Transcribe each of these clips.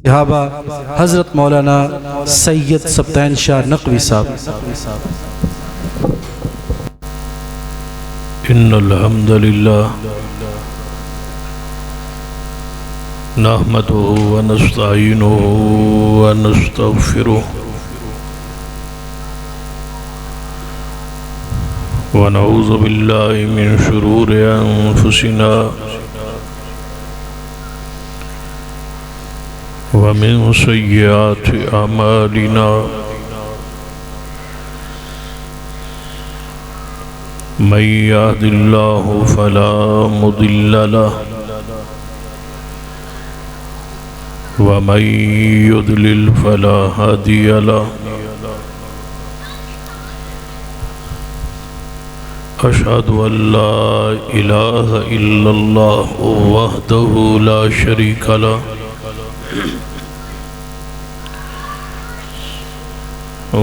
صحابہ حضرت مولانا سید سبطین شاہ نقوی صاحب۔ ان الحمد للہ نحمده ونستعینه ونستغفره ونعوذ باللہ من شرور انفسنا ومن سیئات اعمالنا من يهد الله فلا مضل له ومن يضلل فلا هادي له أشهد أن لا إله إلا الله وحده لا شريك له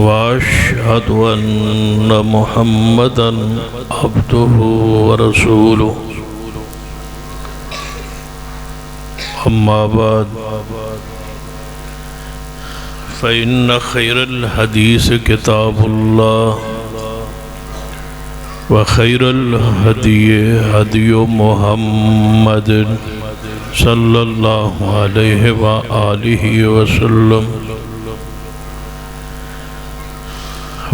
وأشهد أن محمدًا عبده ورسوله أما بعد فإن خير الحديث كتاب الله وخير الهدي هدي محمد صلى الله عليه وآله وسلم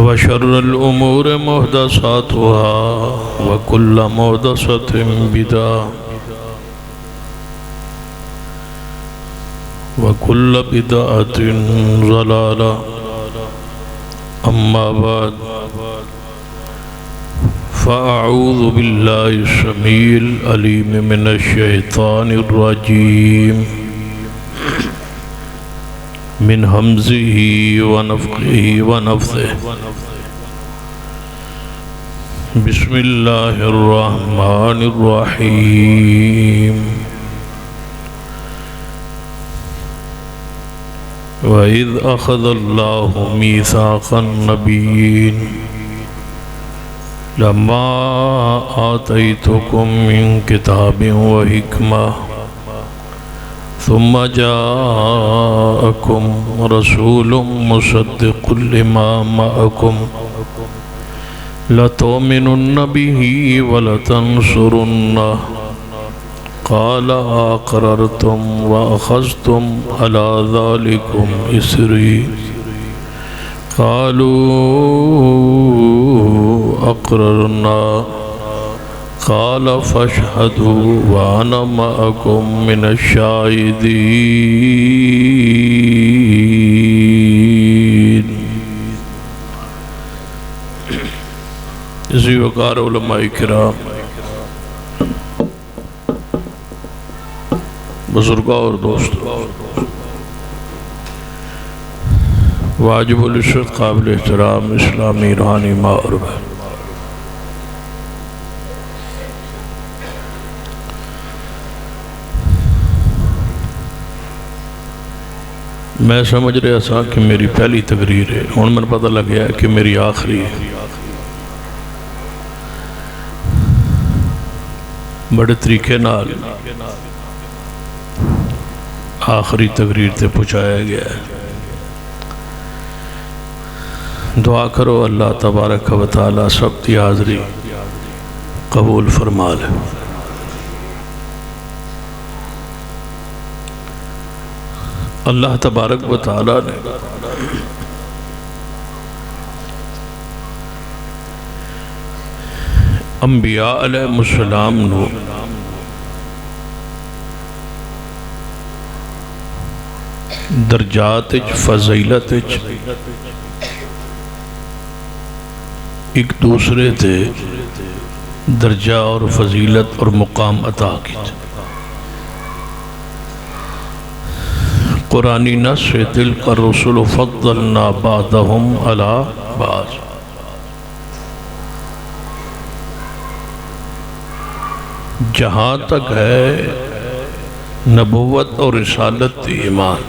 وشر الأمور محدثاتها وكل محدثة بدعة وكل بدعة ضلالة أما بعد فأعوذ بالله السميع العليم من الشيطان الرجيم من همزه ونفخه ونفثه بسم الله الرحمن الرحيم وَإِذْ أَخَذَ اللَّهُ مِيثَاقَ النَّبِيِّينَ لَمَّا آتَيْتُكُم مِّن كِتَابٍ وَحِكْمَةٍ ثُمَّ جَاءَكُمْ رَسُولٌ مُصَدِّقٌ لِّمَا مَعَكُمْ لَتُؤْمِنُنَّ بِهِ وَلَتَنصُرُنَّهُ قال أقررتم وأخذتم على ذلكم إصري قالوا أقررنا قال فاشهدوا وأنا معكم من الشاهدين۔ اسی وقار علماء کرام، بزرگاں اور دوستوں، واجب العشرت قابل احترام اسلامی روحانی ماں اور بہن، میں سمجھ رہا تھا کہ میری پہلی تقریر ہے، ہن میں پتہ لگ گیا کہ میری آخری ہے۔ بڑے طریقے نال آخری تقریر تے پہنچایا گیا ہے۔ دعا کرو اللہ تبارک و تعالی سب کی حاضری قبول فرما لے۔ اللہ تبارک و تعالی نے انبیاء علیہ السلام نو درجات فضیلت ایک دوسرے تے درجہ اور فضیلت اور مقام عطا کی۔ قرآنی نص تلک الرسل فضلنا بعضهم علی بعض، جہاں تک ہے نبوت اور رسالت ایمان،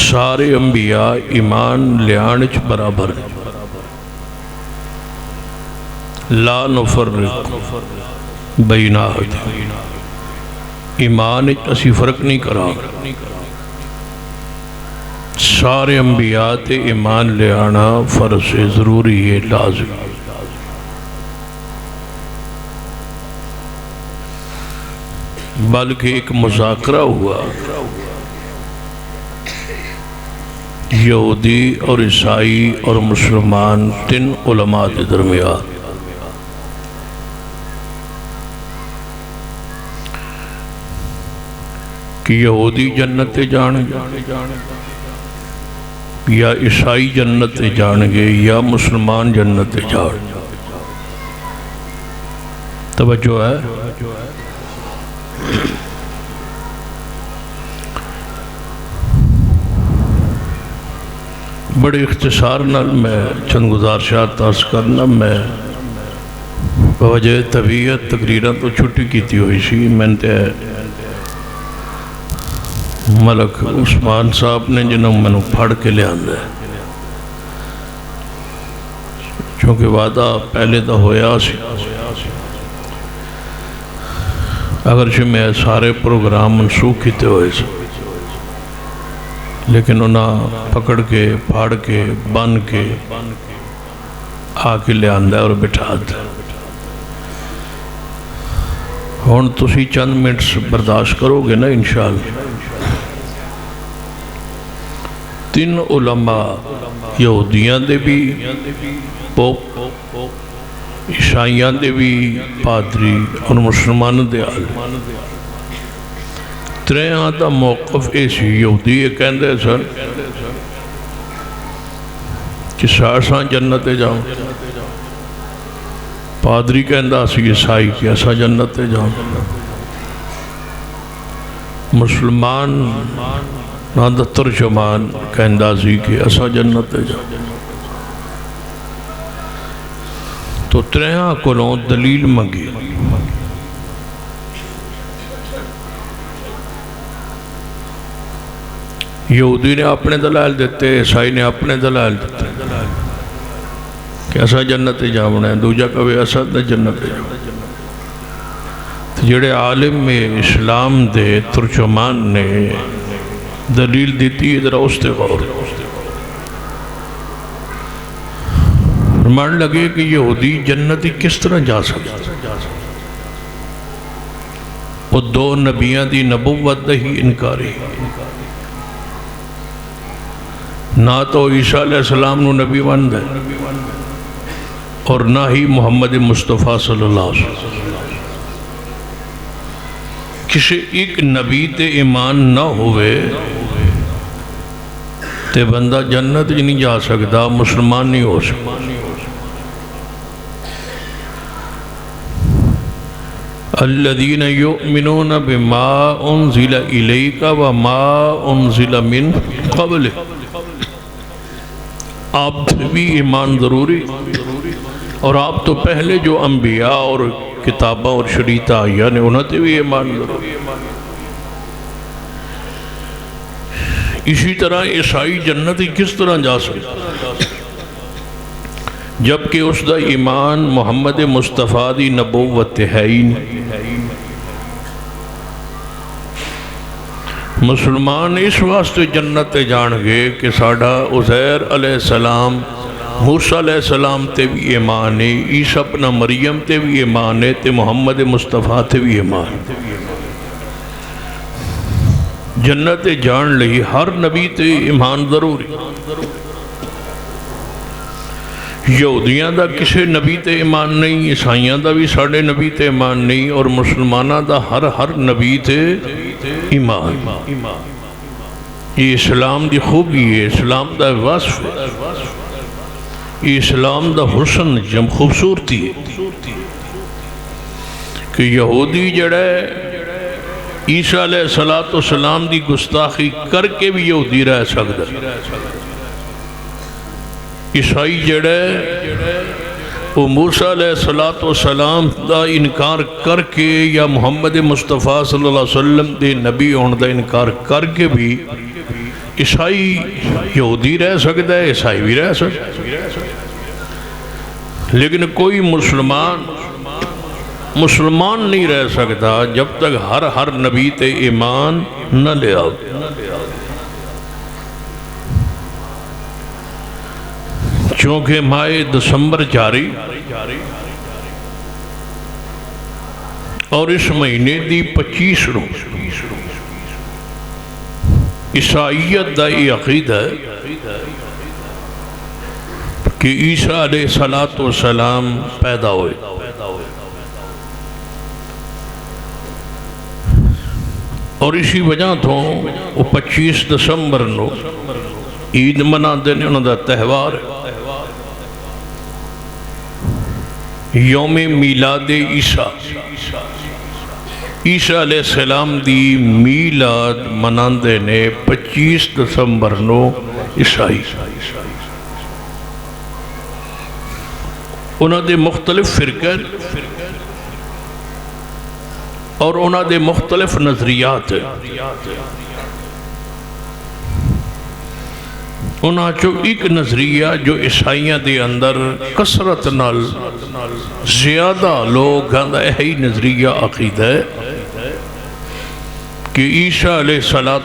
سارے انبیاء ایمان لیانچ برابر ہیں۔ لا نفرق بین احد، ایمان اسی فرق نہیں کرا، سارے انبیاء تے ایمان لے آنا فرض ہے، ضروری ہے، لازم۔ بلکہ ایک مذاکرہ ہوا یہودی اور عیسائی اور مسلمان 3 علماء کے درمیان، کہ یہودی جنت جان یا عیسائی جنت جان گے یا مسلمان جنت جان۔ توجہ ہے؟ بڑے اختصار نال میں چند گزارشات عرض کرنا۔ میں بوجہ طبیعت تقریراں تو چھٹی کیتی ہوئی سی، میں نے ملک عثمان صاحب نے جنہوں میں پھڑ کے لے آندہ ہے، چونکہ وعدہ پہلے تو ہویا سی، اگرچہ میں سارے پروگرام منسوخ کیتے ہوئے سے، لیکن انہاں پکڑ کے پھاڑ کے بن کے آ کے لے آندہ ہے اور بٹھا دے۔ ہون تسی چند منٹ برداشت کرو گے نا انشاءاللہ۔ 3 علماء یہودیاں دے بھی پوپ، عیسائیاں دے بھی پادری اور مسلمان دے عالم، 3 دا موقف ایسی یہودی یہ کہندے سن کہ سارساں جنت جاؤں، پادری کہندہ سی عیسائی کہ ایسا جنت جاؤں، مسلمان نہ ترجمان کہندہ سی کہ ایسا جنت جاؤں۔ تو 3 کولوں دلیل منگی، یہودی نے اپنے دلائل دیتے، عیسائی نے اپنے دلائل دیتے کہ ایسا جنت جاؤنا ہے، دوجہ کبھی ایسا جنت جاؤنا۔ جڑے عالم میں اسلام دے ترجمان نے دلیل دیتی ادھر استے غور، فرمان لگے کہ یہودی جنتی کس طرح جا سکتا، وہ 2 نبیاں دی نبوت ہی انکاری، نہ تو عیسیٰ علیہ السلام نو نبی بند ہے اور نہ ہی محمد مصطفیٰ صلی اللہ علیہ وسلم۔ کسی ایک نبی تے ایمان نہ ہوئے تے بندہ جنت نہیں جا سکتا، مسلمان نہیں ہو سکتا۔ الذین یؤمنون بما انزل الیک وما انزل من قبلک، آپ بھی ایمان ضروری، اور آپ تو پہلے جو انبیاء اور کتاباں اور شریعتیں آئیاں نے انہوں نے بھی ایمان ضروری۔ اسی طرح عیسائی جنتی کس طرح جا سکتا جبکہ اس دا ایمان محمد مصطفیٰ دی نبوت ہے ہی نہیں۔ مسلمان اس واسطے جنت جان گے کہ ساڑھا عزیر علیہ السلام، موسیٰ علیہ السلام تے بھی ایمان ہے، عیسیٰ اپنا مریم تے بھی ایمان ہے، تے محمد مصطفیٰ تے بھی ایمان۔ جنت جان لئی ہر نبی تے ایمان ضروری۔ یہودیاں دا کسے نبی تے ایمان نہیں، عیسائیاں دا بھی ساڑھے نبی تے ایمان نہیں، اور مسلمانہ دا ہر نبی تے ایمان۔ یہ اسلام دی خوبی ہے، اسلام دا وصف ہے، یہ اسلام دا حسن جم خوبصورتی ہے کہ یہودی جڑے عیسیٰ علیہ السلام دی گستاخی کر کے بھی یہودی رہ سکتا، عیسائی جڑے وہ موسیٰ علیہ السلام دا انکار کر کے یا محمد مصطفیٰ صلی اللہ علیہ وسلم دے نبی ہونے دا انکار کر کے بھی عیسائی یہودی رہ سکتا ہے، عیسائی بھی رہ سکتا ہے۔ لیکن کوئی مسلمان نہیں رہ سکتا جب تک ہر نبی تے ایمان نہ لے آؤ. چونکہ ماہ دسمبر جاری اور اس مہینے دی 25 نو عیسائیت دا یہ عقیدہ ہے کہ عیسیٰ علیہ السلام پیدا ہوئے. اور اسی وجہ تو وہ 25 دسمبر نو عید منا دینے انہوں دا تہوار ہے. یوم میلاد عیسیٰ عیسیٰ علیہ السلام دی میلاد مناندے نے 25 دسمبر نو عیسائی. انہوں دے مختلف فرقے اور انہوں دے مختلف نظریات ہیں. انہاں چو ایک نظریہ جو عیسائیاں دے اندر کثرت نال زیادہ لوگ گاندہ یہی نظریہ عقیدہ ہے کہ عیسیٰ علیہ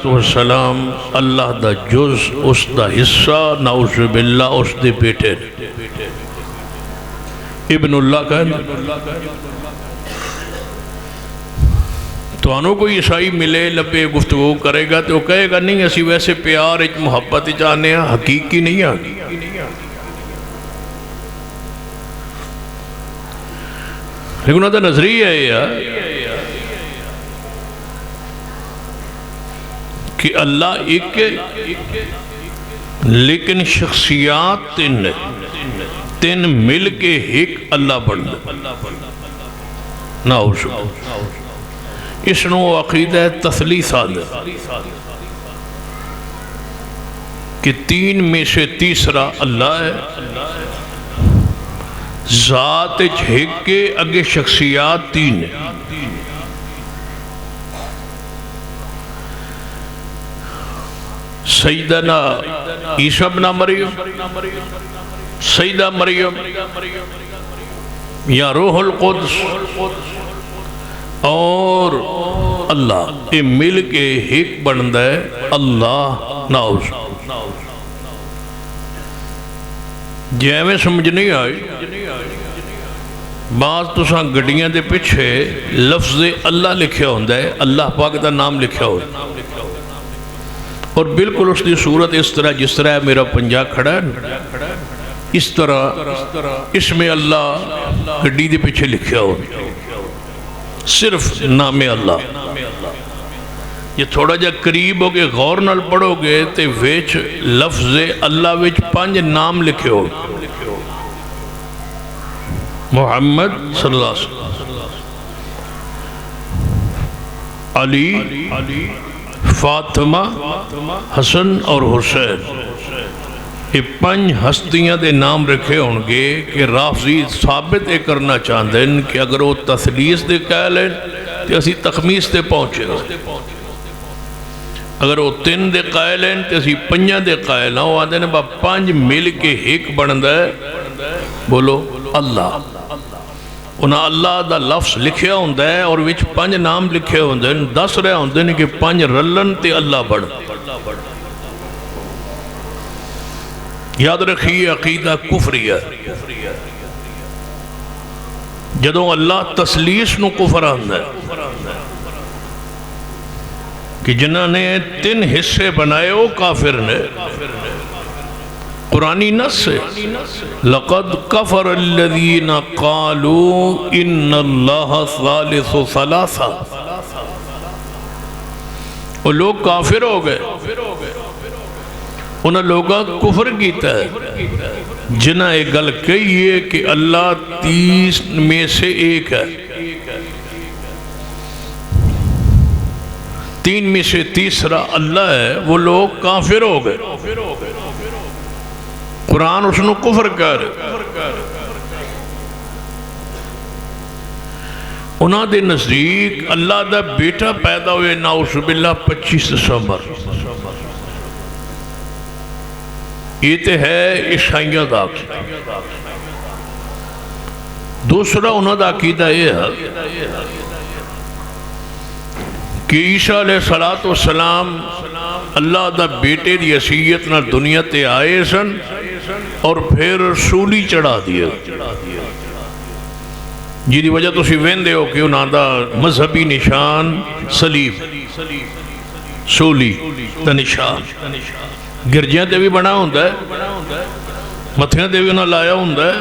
السلام اللہ دا جز اس دا حصہ نعوذ باللہ اس دے بیٹے ابن اللہ کہنے. تو انہوں کو عیسائی ملے لبے گفتگو کرے گا تو وہ کہے گا نہیں اسی ویسے پیار ایک محبت جانے ہیں حقیقی نہیں آگی. لیکن انہوں دا نظریہ ہے کہ اللہ ایک ہے لیکن شخصیات تین مل کے ایک اللہ بن دے. نعوذ اس نو عقیدہ تثلیثات ہے کہ تین میں سے تیسرا اللہ ہے. ذات ایک کے اگے شخصیات تین ہیں. سیدنا عیسیٰ ابن مریم سیدہ مریم یا روح القدس اور اللہ یہ مل کے ایک بندہ ہے اللہ. نعوذ جے میں سمجھ نہیں آئی بعض تو ساں گڑیاں دے پچھے لفظ اللہ لکھیا ہوندہ ہے اللہ پاک دا نام لکھیا ہوندہ ہے اور بالکل اس دی صورت اس طرح جس طرح میرا پنجا کھڑا ہے اس طرح اس میں اللہ گڑی دے پچھے لکھیا ہوندہ ہے صرف نام اللہ. یہ تھوڑا جا قریب ہو گے غور نال پڑھو گے تے ویچ لفظ اللہ ویچ 5 نام لکھے ہو. محمد صلی اللہ علیہ وسلم، علی، فاطمہ، حسن اور حسین. یہ 5 ہستیاں دے نام رکھے ہونگے کہ رافضی ثابت کرنا چاہتے ہیں کہ اگر وہ تثلیث دے قائل ہیں تو اسی تخمیس دے پہنچے گا. اگر وہ 3 دے قائل ہیں تو اسی 5 دے قائل ہیں. وہ آدھے نے 5 مل کے ایک بندہ ہے بولو اللہ. انہاں اللہ دا لفظ لکھیا ہوندہ ہے اور وچ 5 نام لکھے ہوندے ہیں. 10 رہے ہوندے ہیں کہ 5 رلن تے اللہ بڑھ. یاد رکھیے عقیدہ کفری ہے. جدوں اللہ تثلیث نو کفر آندہ ہے کہ جنہاں نے 3 حصے بنائے وہ کافر نے. قرآنی نص ہے لَقَدْ كَفَرَ الَّذِينَ قَالُوا إِنَّ اللَّهَ ثَالِثُ ثَلَاثَةٍ. وہ لوگ کافر ہو گئے. انہاں لوگاں کفر کیتا ہے جنہاں ایک گل کہیے کہ اللہ 30 میں سے ایک ہے. 3 میں سے تیسرا اللہ ہے. وہ لوگ کافر ہو گئے. قرآن اس نے کفر کر انہاں دے نزدیک اللہ دا بیٹا پیدا ہوئے نعوذ باللہ 25 دسمبر. یہ تے ہے عیسائیوں دا. دوسرا انہوں دا عقیدہ یہ ہے کہ عیسیٰ علیہ السلام اللہ دا بیٹے دی حیثیت نہ دنیا تے آئے سن اور پھر سولی چڑھا دیا، جی دی وجہ تو سی ویندے ہو کہ انہاں دا مذہبی نشان صلیب، سولی دا نشان گرجیاں تے بھی بنا ہوندہ ہے، متھیاں تے بھی انہاں لایا ہوندہ ہے،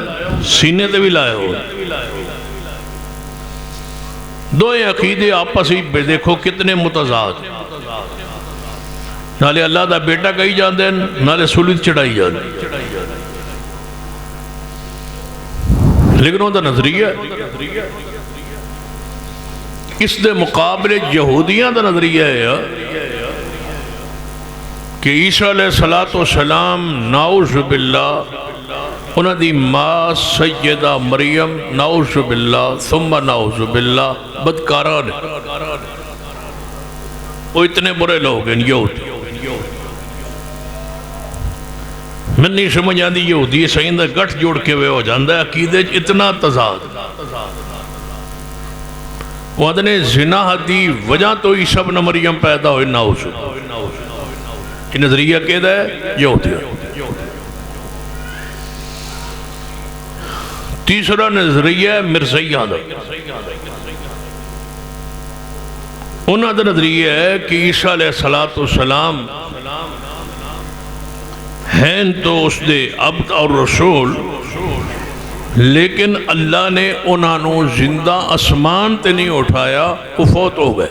سینے تے بھی لایا ہوندہ ہے۔ دو عقیدے آپس ہی دیکھو کتنے متضاد، نالے اللہ دا بیٹا کہی جاندے ہیں، نالے سولی چڑھائی جاندے ہیں، لیکن وہ دا نظریہ اس دے مقابلے یہودیاں دا نظریہ ہے کہ عیسیٰ علیہ السلام نعوذ باللہ انہاں دی ماں سیدہ مریم نعوذ باللہ ثم نعوذ باللہ بدکاران ہے، وہ اتنے برے لوگ ہیں یہودی۔ میں نہیں سمجھ آندی یہودی سائیں دا گٹھ جوڑ کے ہوئے ہو جاندہ ہے، عقیدے اتنا تضاد۔ وہ ادنے زنا دی وجہ تو عیسیٰ ابن مریم پیدا ہوئے نعوذ، یہ نظریہ کہتا ہے یہودی۔ تیسرا نظریہ مرزیہ دا، انہاں دا نظریہ ہے کہ عیسیٰ علیہ السلام ہیں تو اس دے عبد اور رسول، لیکن اللہ نے انہاں نو زندہ اسمان تے نہیں اٹھایا، وہ فوت ہو گئے۔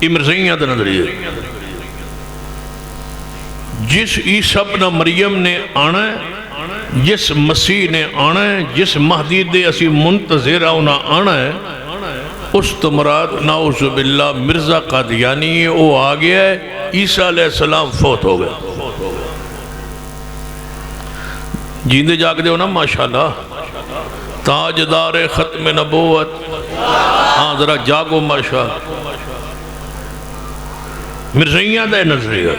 یہ مرزیہ دا نظریہ ہے۔ جس عیسیٰ ابن مریم نے آنا ہے، جس مسیح نے آنا ہے، جس مہدی دے اسی منتظر آنا آنا ہے، اس تو مراد نعوذ باللہ مرزا قادیانی ہے، وہ آگیا ہے، عیسیٰ علیہ السلام فوت ہو گئے۔ جیندے جاگ دے ہو نا ماشاءاللہ، تاجدار ختم نبوت، ہاں ذرا جاگو ماشاءاللہ۔ مرزیہ دا نظریہ،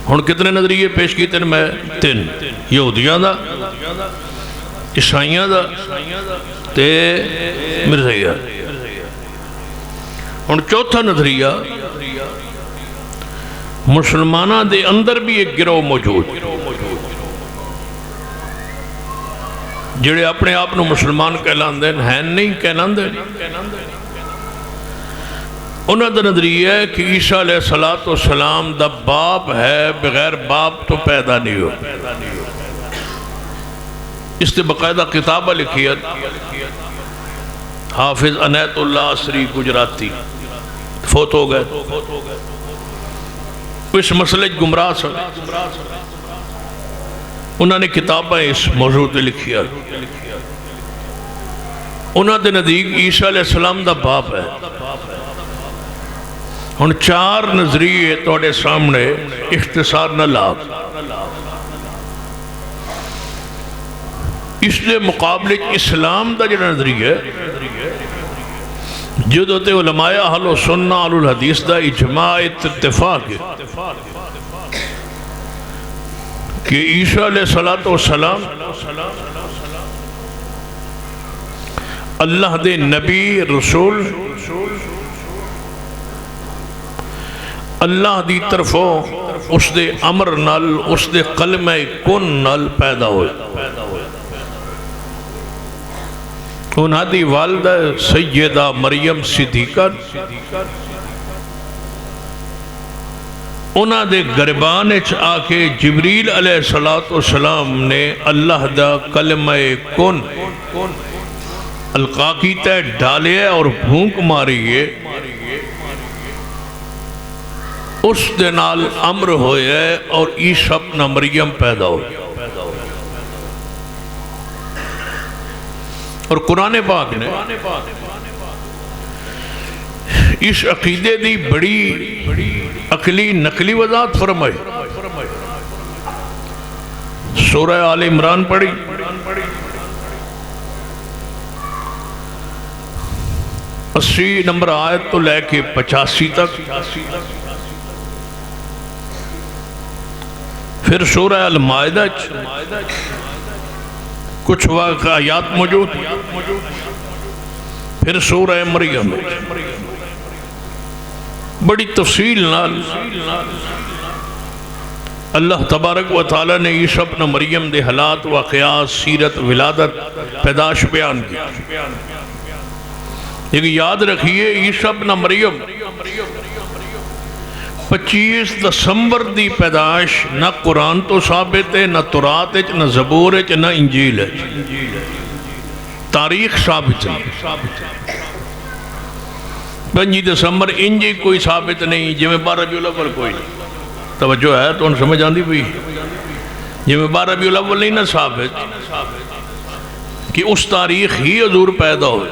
ہن کتنے نظریے پیش کی تین میں؟ تین، یہودیاں دا، عیسائیاں دا تے مرزیہ۔ ہن چوتھا نظریہ، مسلمانہ دے اندر بھی ایک گروہ موجود جڑے اپنے آپ نو مسلمان کہلاندے ہیں نہیں کہلاندے، انہاں دا نظریہ ہے کہ عیسیٰ علیہ السلام دا باپ ہے، بغیر باپ تو پیدا نہیں ہو۔ اس نے باقاعدہ کتابہ لکھی ہے حافظ عنایت اللہ عصری گجراتی، فوت ہو گئے، اس مسئلے گمراہ سن، انہوں نے کتابیں اس موضوع پہ لکھی ہے۔ انہوں نے نزدیک عیسیٰ علیہ السلام دا باپ ہے۔ ہن چار نظریے توڑے سامنے اختصار نہ لاغ، اس لئے مقابلے اسلام دا جڑا نظریہ ہے جو تے علماء اہل و سنہ اہل الحدیث دا اجماع اتفاق ہے کہ عیسیٰ علیہ السلام اللہ دے نبی رسول، اللہ دی طرفوں اس دے امر نال، اس دے کلمہ کن نال پیدا ہوئے۔ انہاں دی والدہ سیدہ مریم صدیقہ، انہاں دے گربان اچ آکے جبریل علیہ السلام نے اللہ دا کلمہ کن القا کیتا ہے، ڈالے اور بھونک ماری ہے، اس دنال امر ہوئے ہے اور عیسیٰ ابن مریم پیدا ہوئے۔ اور قرآن پاک نے اس عقیدے دی بڑی عقلی نقلی وضاحت فرمائی۔ سورہ آل عمران پڑھی، 80 نمبر آیت تو لے کے 85 تک، پھر سورہ المائدہ کچھ واقعات موجود. پھر سورہ مریم بڑی تفصیل نال اللہ تبارک و تعالی نے عیسیٰ ابن مریم دے حالات واقعات سیرت ولادت پیدائش بیان کی. لیکن یاد رکھیے عیسیٰ ابن مریم 25 دسمبر دی پیدائش نہ قرآن تو ثابت ہے، نہ تورات ہے، نہ زبور ہے، نہ انجیل ہے. تاریخ ثابت ہے. 25 دسمبر انجی کوئی ثابت نہیں، جی میں 12 ربیع الاول کوئی نہیں. توجہ ہے تو انہوں سمجھ آندی بھی جی میں 12 ربیع الاول نہیں نہ ثابت کہ اس تاریخ ہی حضور پیدا ہوئے.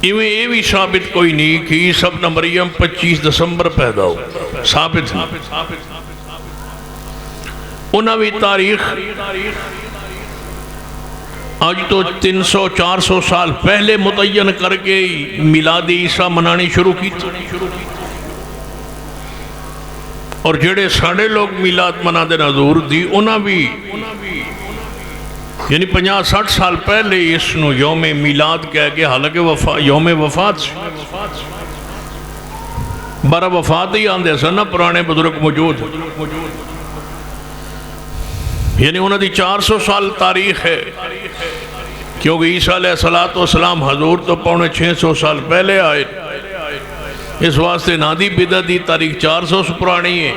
یہ بھی ثابت کوئی نہیں کہ عیسیٰ ابن مریم 25 دسمبر پیدا ہو. ثابت ہے انہاں بھی تاریخ آج تو 300-400 سال پہلے متعین کر کے میلاد عیسیٰ منانی شروع کی. اور جڑے ساڑھے لوگ میلاد منا دے حضور دی انہاں بھی یعنی 50-60 سال پہلے اس نو یوم میلاد کہہ کے حالانکہ یوم وفات سے 12 وفات ہی آندے سن نا پرانے بزرگ موجود یعنی انہوں دی 400 سال تاریخ ہے کیونکہ عیسیٰ علیہ السلام حضور تو 550 سال پہلے آئے. اس واسطے نادی بدعت دی تاریخ 400 سے پرانی ہے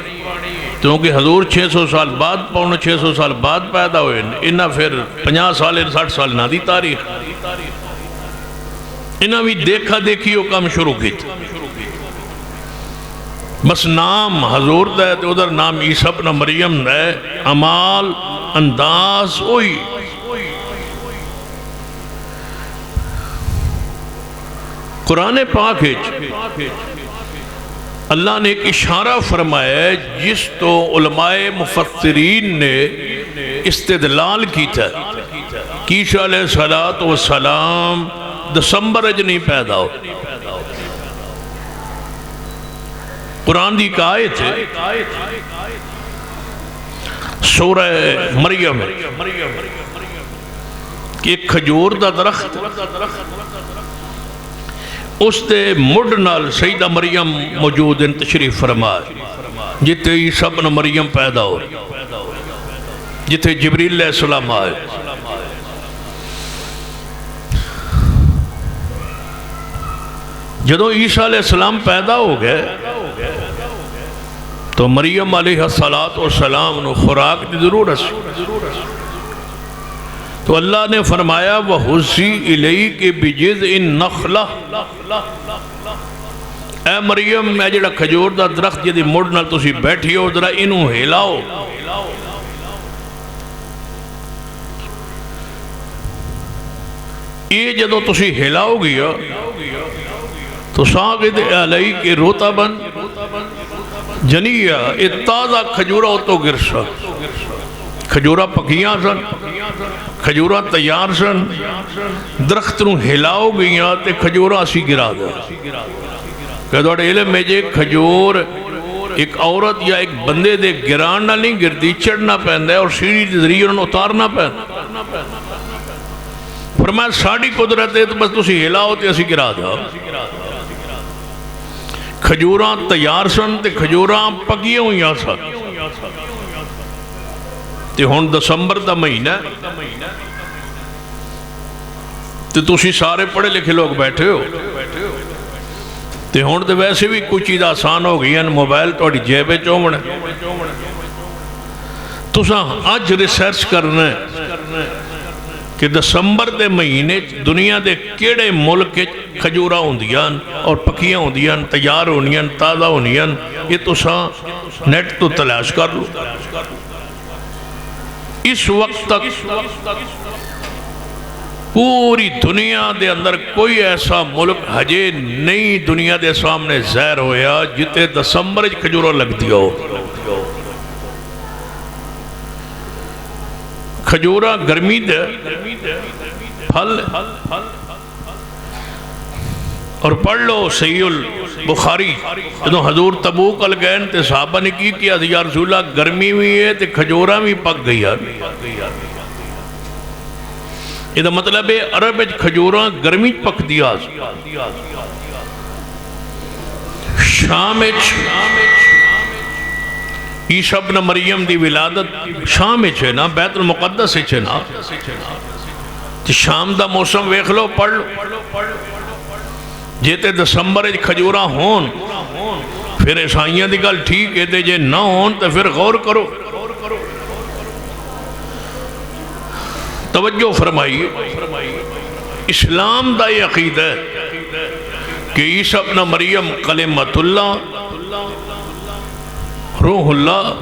کیونکہ حضور 600 سال بعد 600 سال بعد پیدا ہوئے. انہاں پھر 50 سال 60 سال نادی تاریخ انہاں بھی دیکھا دیکھی وہ کام شروع کی. بس نام حضور دا ہے تو ادھر نام عیسیٰ ابن مریم ہے. عمال انداز وہی قرآن پاک اللہ نے ایک اشارہ فرمایا ہے جس تو علماء مفسرین نے استدلال کی تھا کہ عیسیٰ علیہ السلام دسمبر اج نہیں پیدا ہو. قرآن دی آیت ہے سورہ مریم کہ ایک کھجور دا درخت اس دے مڈ نال سیدہ مریم موجود ان تشریف فرمائے جتے عیسیٰ ابن مریم پیدا ہو جتے جبریل علیہ السلام آئے. جدو عیسیٰ علیہ السلام پیدا ہو گئے تو مریم علیہ السلام نے خوراک دی ضرورت تو اللہ نے فرمایا وَحُزِّي إِلَيْكِ بِجِذْعِ النَّخْلَةِ اے مریم میں جڑا کھجور دا درخت جدی مڑ نال تسی بیٹھی ہو ذرا انہوں ہلاؤ. یہ جدو تسی ہلاؤ گیا تو ساقد علیک رطباً جنیہ اتازہ کھجورہ ہو تو گرسا. کھجورہ پکیاں سن کھجورہ تیار سن درخت نو ہلاؤ گیا تے کھجورہ اسی گرا دا. کہ دوڑے علم میں جے کھجور ایک عورت یا ایک بندے دے گران نہ نہیں گردی چڑھنا پہندہ ہے اور سیڑھی دے ذریعے انہوں اتارنا پہندہ. فرمایا ساڑھی قدرت ہے تو بس تسی ہلاؤ تے اسی گرا دا. کھجوراں تیار سن تے کھجوراں پکیاں ہوئیاں سن تے ہون دسمبر دا مہینہ تے تسی سارے پڑھے لکھے لوگ بیٹھے ہو تے ہون تے ویسے بھی کچھ چیز آسان ہو گئی ہیں موبائل توڑی جیبے چومنے تساں آج ریسرچ کرنا ہے کہ دسمبر دے مہینے دنیا دے کیڑے ملک کھجورہ ہوندیاں اور پکیاں ہوندیاں تیار ہونیاں تازہ ہونیاں یہ تساں نیٹ تو تلاش کر لو. اس وقت تک پوری دنیا دے اندر کوئی ایسا ملک ہجے نئی دنیا دے سامنے ظاہر ہویا جتے دسمبر کھجورہ لگ دیا ہو. کھجورہ گرمی دے پھل اور پڑھ لو صحیح البخاری جدو حضور تبوک الگین تے صحابہ نے کی کیا یا رسول اللہ گرمی ہوئی ہے تے کھجورہ بھی پک گئی یہ مطلب ہے عرب کھجوراں گرمی پک دیا شام عیسیٰ ابن مریم دی ولادت شام ہے نا بیت المقدس ہے نا شام دا موسم ویکھ لو پڑھ لو جیتے دسمبر کھجوراں ہون پھر عیسائیاں دی گل ٹھیک ہے تے جے نہ ہون تو پھر غور کرو توجہ فرمائیے اسلام دا یہ عقیدہ ہے کہ عیسیٰ ابن مریم کلمۃ اللہ روح اللہ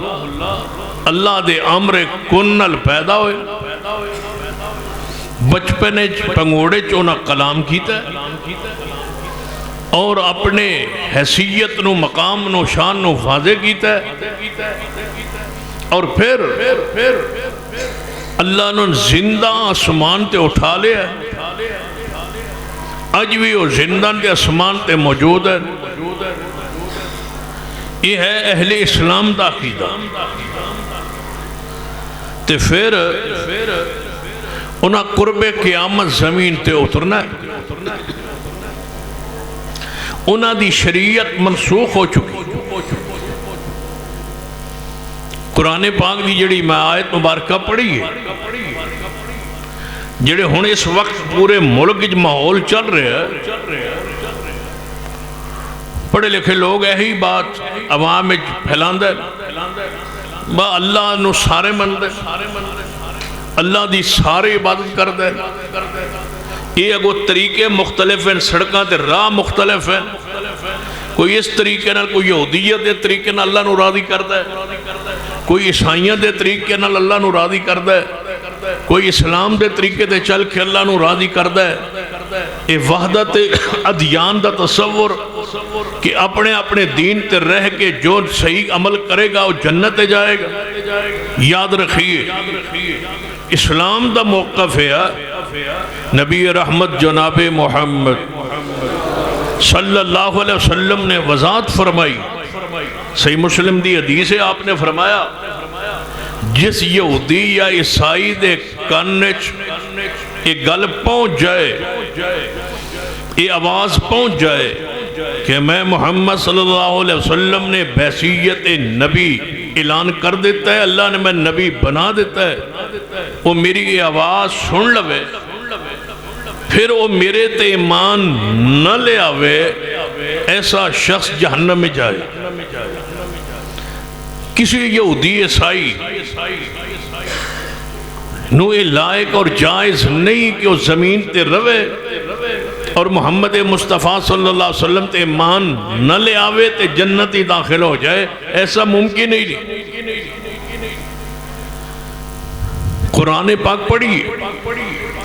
اللہ دے امر کنل پیدا ہوئے بچپنے پنگوڑے چونا کلام کیتا ہے اور اپنے حیثیت نو مقام نو شان نو واضح کیتا ہے اور پھر اللہ نے زندہ آسمان تے اٹھا لیا ہے اج بھی وہ زندہ تے آسمان تے موجود ہے یہ ہے اہل اسلام دا عقیدہ تے پھر انہاں قرب قیامت زمین تے اترنا ہے انہاں دی شریعت منسوخ ہو چکی قرآن پاک دی جڑی میں آیت مبارکہ پڑھی ہے جڑے ہن اس وقت پورے ملک ماحول چل رہے ہیں پڑھے لکھے لوگ یہی بات عوام میں پھیلاندے با اللہ نو سارے مندے اللہ دی سارے عبادت کر دے یہ اگو طریقے مختلف ہیں سڑکاں تے راہ مختلف ہیں کوئی اس طریقے نال کوئی یہودیت دے طریقے نال اللہ نو راضی کردا ہے کوئی عیسائیت دے طریقے نال اللہ نو راضی کردا ہے کوئی اسلام دے طریقے دے چل کے اللہ نو راضی کردا ہے یہ وحدت ادیان دا تصور کہ اپنے اپنے دین تے رہ کے جو صحیح عمل کرے گا وہ جنت جائے گا یاد رکھیے اسلام دا موقف ہے نبی رحمت جناب محمد صلی اللہ علیہ وسلم نے وضاحت فرمائی صحیح مسلم دی حدیث ہے آپ نے فرمایا جس یہودی یا عیسائی دے کانچ یہ گل پہنچ جائے یہ آواز پہنچ جائے کہ میں محمد صلی اللہ علیہ وسلم نے بحیثیت نبی اعلان کر دیتا ہے اللہ نے میں نبی بنا دیتا ہے وہ میری یہ آواز سن لوے پھر وہ میرے تے ایمان نہ لے آوے ایسا شخص جہنم میں جائے کسی یہودی عیسائی نو یہ لائق اور جائز نہیں کہ وہ زمین تے روے اور محمد مصطفیٰ صلی اللہ علیہ وسلم تے ایمان نہ لے آوے تے جنتی داخل ہو جائے ایسا ممکن نہیں قرآن پاک پڑھی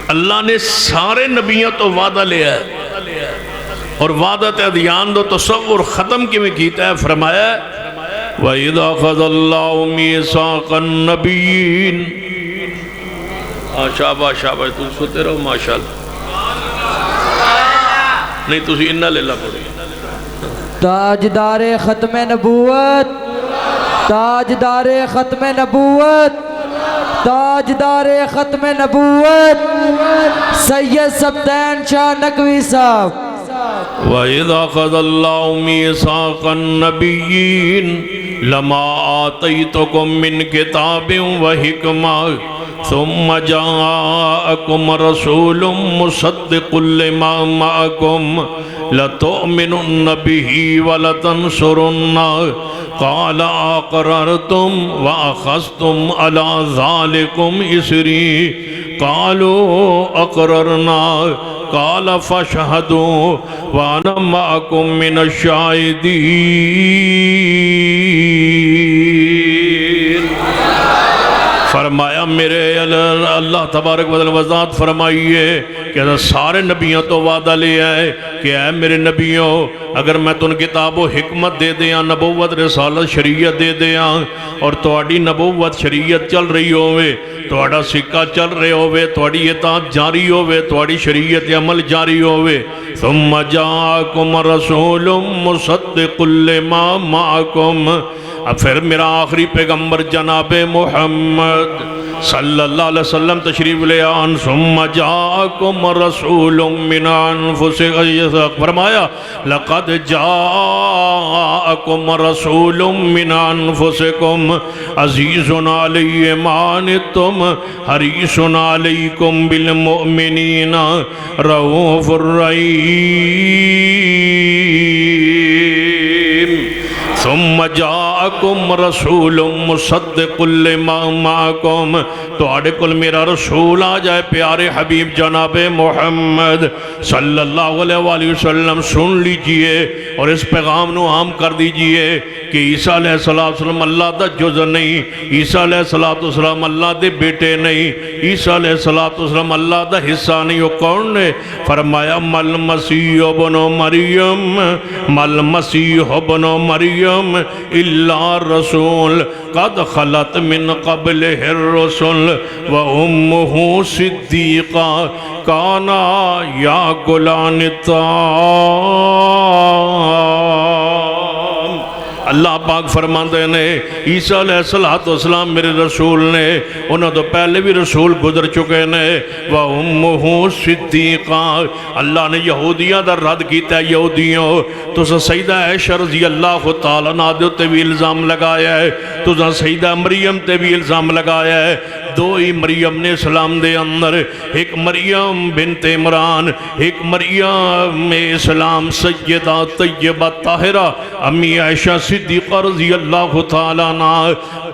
اللہ نے سارے نبیوں تو وعدہ لیا ہے اور وعدہ ادیان دو تصور ختم کی میں کیتا ہے فرمایا وَإِذَا أَخَذَ اللَّهُ مِيثَاقَ النَّبِيِّينَ شاباش شاباش تم سوتے رہو ماشاءاللہ نہیں تسی انہا لے پڑی تاجدار ختم نبوت تاجدار ختم نبوت تاجدار ختم نبوت سید سبتین شاہ نقوی صاحب وَإِذَا أَخَذَ اللَّهُ مِيثَاقَ النَّبِيِّينَ لَمَا آتَيْتُكُم مِّن كِتَابٍ وَحِكْمَةٍ ثُمَّ جَاءَكُمْ رَسُولٌ مُصَدِّقٌ لِّمَا مَعَكُمْ لَتُؤْمِنُنَّ بِهِ وَلَتَنصُرُنَّهُ قَالَ أَقْرَرْتُمْ وَأَخَذْتُمْ عَلَى ذَلِكُمْ إِصْرِي قَالُوا أَقْرَرْنَا قَالَ فَاشْهَدُوا وَأَنَا مَعَكُمْ مِنَ الشَّاهِدِينَ فرمایا میرے اللہ تبارک و تعالی وضاحت فرمائیے کہ سارے نبیوں تو وعدہ لے آئے کہ اے میرے نبیوں اگر میں تن کتاب و حکمت دے دیاں نبوت رسالت شریعت دے دیاں اور تواڈی نبوت شریعت چل رہی ہوئے تواڈا سکہ چل رہے ہوئے تواڈی اطاعت جاری ہوئے تواڈی شریعت عمل جاری ہوئے ثم جاءکم رسول مصدق لما معکم اب پھر میرا آخری پیغمبر جناب محمد صلی اللہ علیہ وسلم تشریف لے آن ثم جاءکم رسول من انفسکم فرمایا لقد جاءکم رسول من انفسکم عزیز علی ما عنتم حریص علیکم بالمؤمنین رؤوف الرحیم ثم جاءکم رسول مصدق لما معکم تو آڑے کل میرا رسول آ جائے پیارے حبیب جناب محمد صلی اللہ علیہ وآلہ وسلم سن لیجئے اور اس پیغام نو عام کر دیجئے کہ عیسیٰ علیہ السلام اللہ دا جز نہیں، عیسیٰ علیہ السلام اللہ دے بیٹے نہیں، عیسیٰ علیہ السلام اللہ دا حصہ نہیں۔ وہ کون نے فرمایا مل مسیح ابن مریم، مل مسیح ابن مریم الا رسول قد خلت من قبلہ الرسل وامہ صدیقہ کانا یاکلان الطعام۔ اللہ پاک فرماندے نے عیسیٰ علیہ السلام میرے رسول نے، انہوں تو پہلے بھی رسول گزر چکے نے، وَأُمُّهُ صِدِّيقًا۔ اللہ نے یہودیاں دا رد کیتا ہے، یہودیوں تو سیدہ عائشہ رضی اللہ تعالیٰ عنہ دے تے بھی الزام لگایا ہے، تو سیدہ مریم تے بھی الزام لگایا ہے۔ دو ہی مریم نے اسلام دے اندر، ایک مریم بنت عمران، ایک مریم اسلام سیدہ طیبہ طاہرہ امی عائشہ صدیقہ رضی اللہ تعالیٰ عنہ،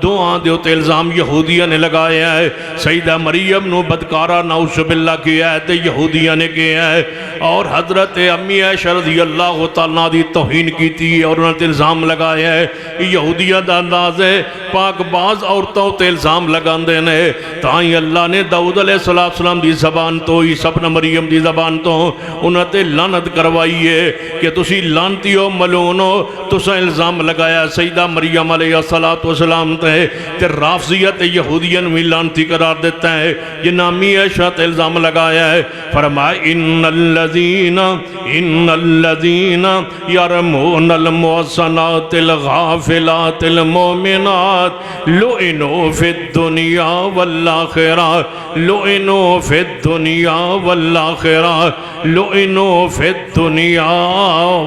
دو آندے ہوتے الزام یہودیہ نے لگایا ہے۔ سیدہ مریم نو بدکارہ نعوذ باللہ کیا ہے تے یہودیہ نے کیا ہے، اور حضرت امی عائشہ رضی اللہ تعالیٰ دی توہین کی تھی اور انہوں نے الزام لگایا ہے۔ یہودیہ دا انداز ہے پاک باز عورتوں تے الزام لگان دینے، تائیں اللہ نے داؤد علیہ السلام دی زبان تو عیسیٰ ابن مریم دی زبان تو انہوں نے لعنت کروائیے کہ تسی لعنتی ہو ملون ہو، تسا الزام لگایا سیدہ مریم علیہ السلام تے رافضیت یہودین میں لعنتی قرار دیتا ہے، یہ نامی عائشہ تے الزام لگایا ہے۔ فرمایا ان الذین یرمون المحصنات الغافلات المؤمنات لعنوا فی الدنیا والآخرہ، لعنوا فی الدنیا والآخرہ، لعنوا فی الدنیا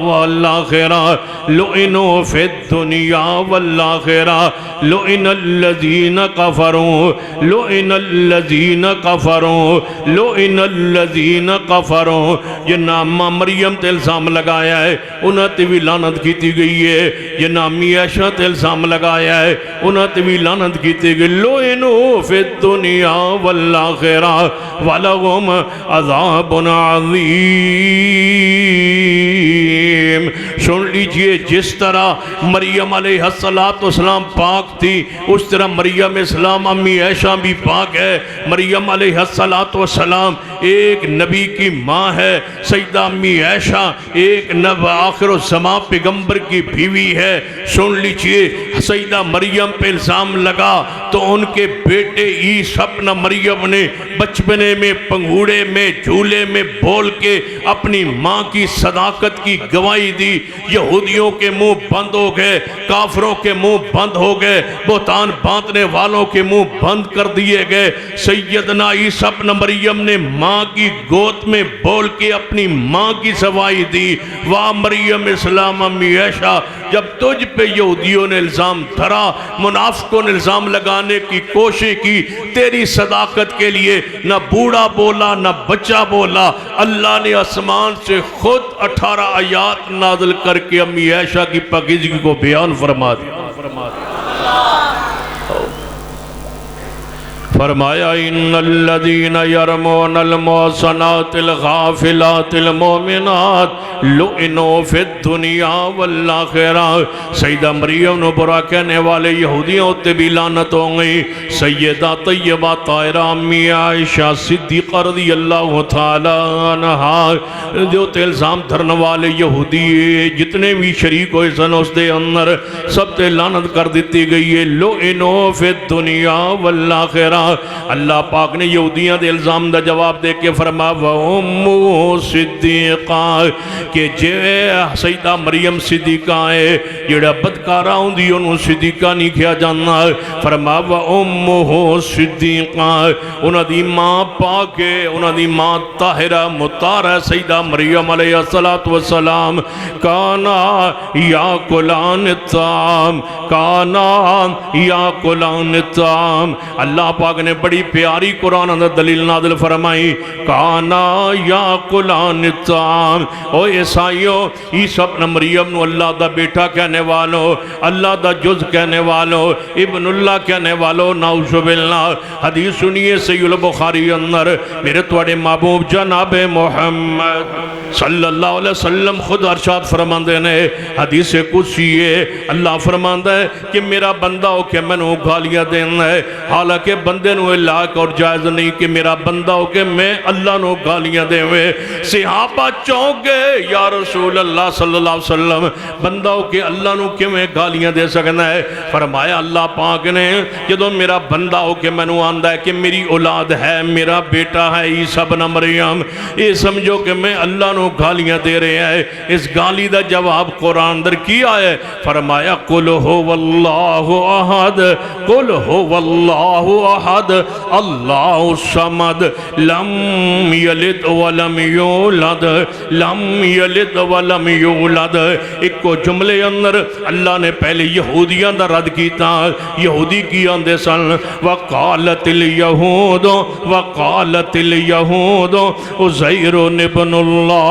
والآخرہ، لعنوا فی الدنیا والآخرہ، لعن الذین کفروا، لعن الذین کفروا، لعن الذین کفروا۔ یہ نامہ مریم تے الزام لگایا ہے، انہوں تے بھی لعنت کیتی گئی ہے۔ یہ نامی عائشہ تے الزام لگایا ہے، انہوں تے بھی لعنت کیتی گئی۔ لعنوا فی الدنیا والآخرہ وَلَهُمْ عَذَابٌ عَظِيمٌ۔ سن لیجئے جس طرح مریم علیہ السلام پاک تھی، اس طرح مریم اسلام امی عائشہ بھی پاک ہے۔ مریم علیہ السلام ایک نبی کی ماں ہے، سیدہ امی عائشہ ایک آخر الزمان پیغمبر کی بیوی ہے۔ سن لیجئے سیدہ مریم پہ الزام لگا تو ان کے بیٹے عیسیٰ ابن مریم نے بچپنے میں پنگوڑے میں جھولے میں بول کے اپنی ماں کی صداقت کی گواہی دی۔ یہودیوں کے منہ بند ہو گئے، کافروں کے منہ بند ہو گئے، بہتان باندھنے والوں کے منہ بند کر دیے گئے۔ سیدنا عیسیٰ ابن مریم نے ماں کی گود میں بول کے اپنی ماں کی گواہی دی۔ واہ مریم اسلام امی عائشہ، جب تجھ پہ یہودیوں نے الزام دھرا، منافقوں نے الزام لگانے کی کوشش کی، تیری صداقت کے لیے نہ بوڑھا بولا نہ بچہ بولا، اللہ نے آسمان سے خود 18 آیات نازل کر کے امی عائشہ کی پاکیزگی کو بیان فرما دیا۔ فرمایا ان الذین یرمون المحصنات الغافلات المؤمنات لعنوا فی الدنیا والآخرہ۔ سیدہ مریم نو برا کہنے والے یہودیوں تے بھی لعنت ہوں گئی۔ سیدہ طیبہ طاہرہ امی عائشہ صدیقہ رضی اللہ تعالیٰ عنہ جو تے الزام دھرن والے یہودی جتنے بھی شریک ہوئے سن اس دے اندر سب تے لعنت کر دیتی گئی ہے۔ لعنوا فی الدنیا والآخرہ۔ اللہ پاک نے یہودیاں دے الزام دا جواب دے کے فرما وَأُمُّهُ صِدِّقَةٌ کہ جے سیدہ مریم صدیقہ ہے جڑا بدکارا ہوندی انہوں صدیقہ نہیں کیا جانا فرما وَأُمُّهُ صِدِّقَةٌ انہاں دی ماں پاک ہے انہاں دی ماں طاہرہ مطہرہ سیدہ مریم علیہ السلام کانا یاکلان الطعام کانا یاکلان الطعام اللہ پاک نے بڑی پیاری قرآن اندر دلیل نازل فرمائی کانا یاکلان الطعام او عیسائیوں عیسیٰ ابن مریم نو اللہ دا بیٹا کہنے والوں اللہ دا جز کہنے والوں ابن اللہ کہنے والوں نعوذ باللہ حدیث سنیے صحیح البخاری اندر میرے توڑے محبوب جناب محمد صلی اللہ علیہ وسلم خود ارشاد فرماندے نے حدیث قدسی ہے اللہ فرماندہ ہے کہ میرا بندہ ہو کہ میں نے گالیاں دینا ہے حالانکہ بندے نو لاک اور جائز نہیں کہ میرا بندہ ہو کہ میں اللہ نو گالیاں دے ہوئے صحابہ چونک گئے یا رسول اللہ صلی اللہ علیہ وسلم بندہ ہو کہ اللہ نو کہ میں گالیاں دے سکنا ہے فرمایا اللہ پاک نے جدو میرا بندہ ہو کہ میں نو آندہ ہے کہ میری اولاد ہے میرا بیٹا ہے عیسیٰ ابن مریم یہ سمجھو کہ میں اللہ نو گالیاں دے رہے ہیں اس گالی دا جواب قرآن در کیا ہے فرمایا قل هو اللہ احد قل هو اللہ احد اللہ الصمد لم یلد ولم یولد لم یلد ولم یولد ایک کو جملے اندر اللہ نے پہلے یہودیاں دا رد کیتا یہودی کی آندے سن وقالت الیہود وقالت الیہود عزیر ابن اللہ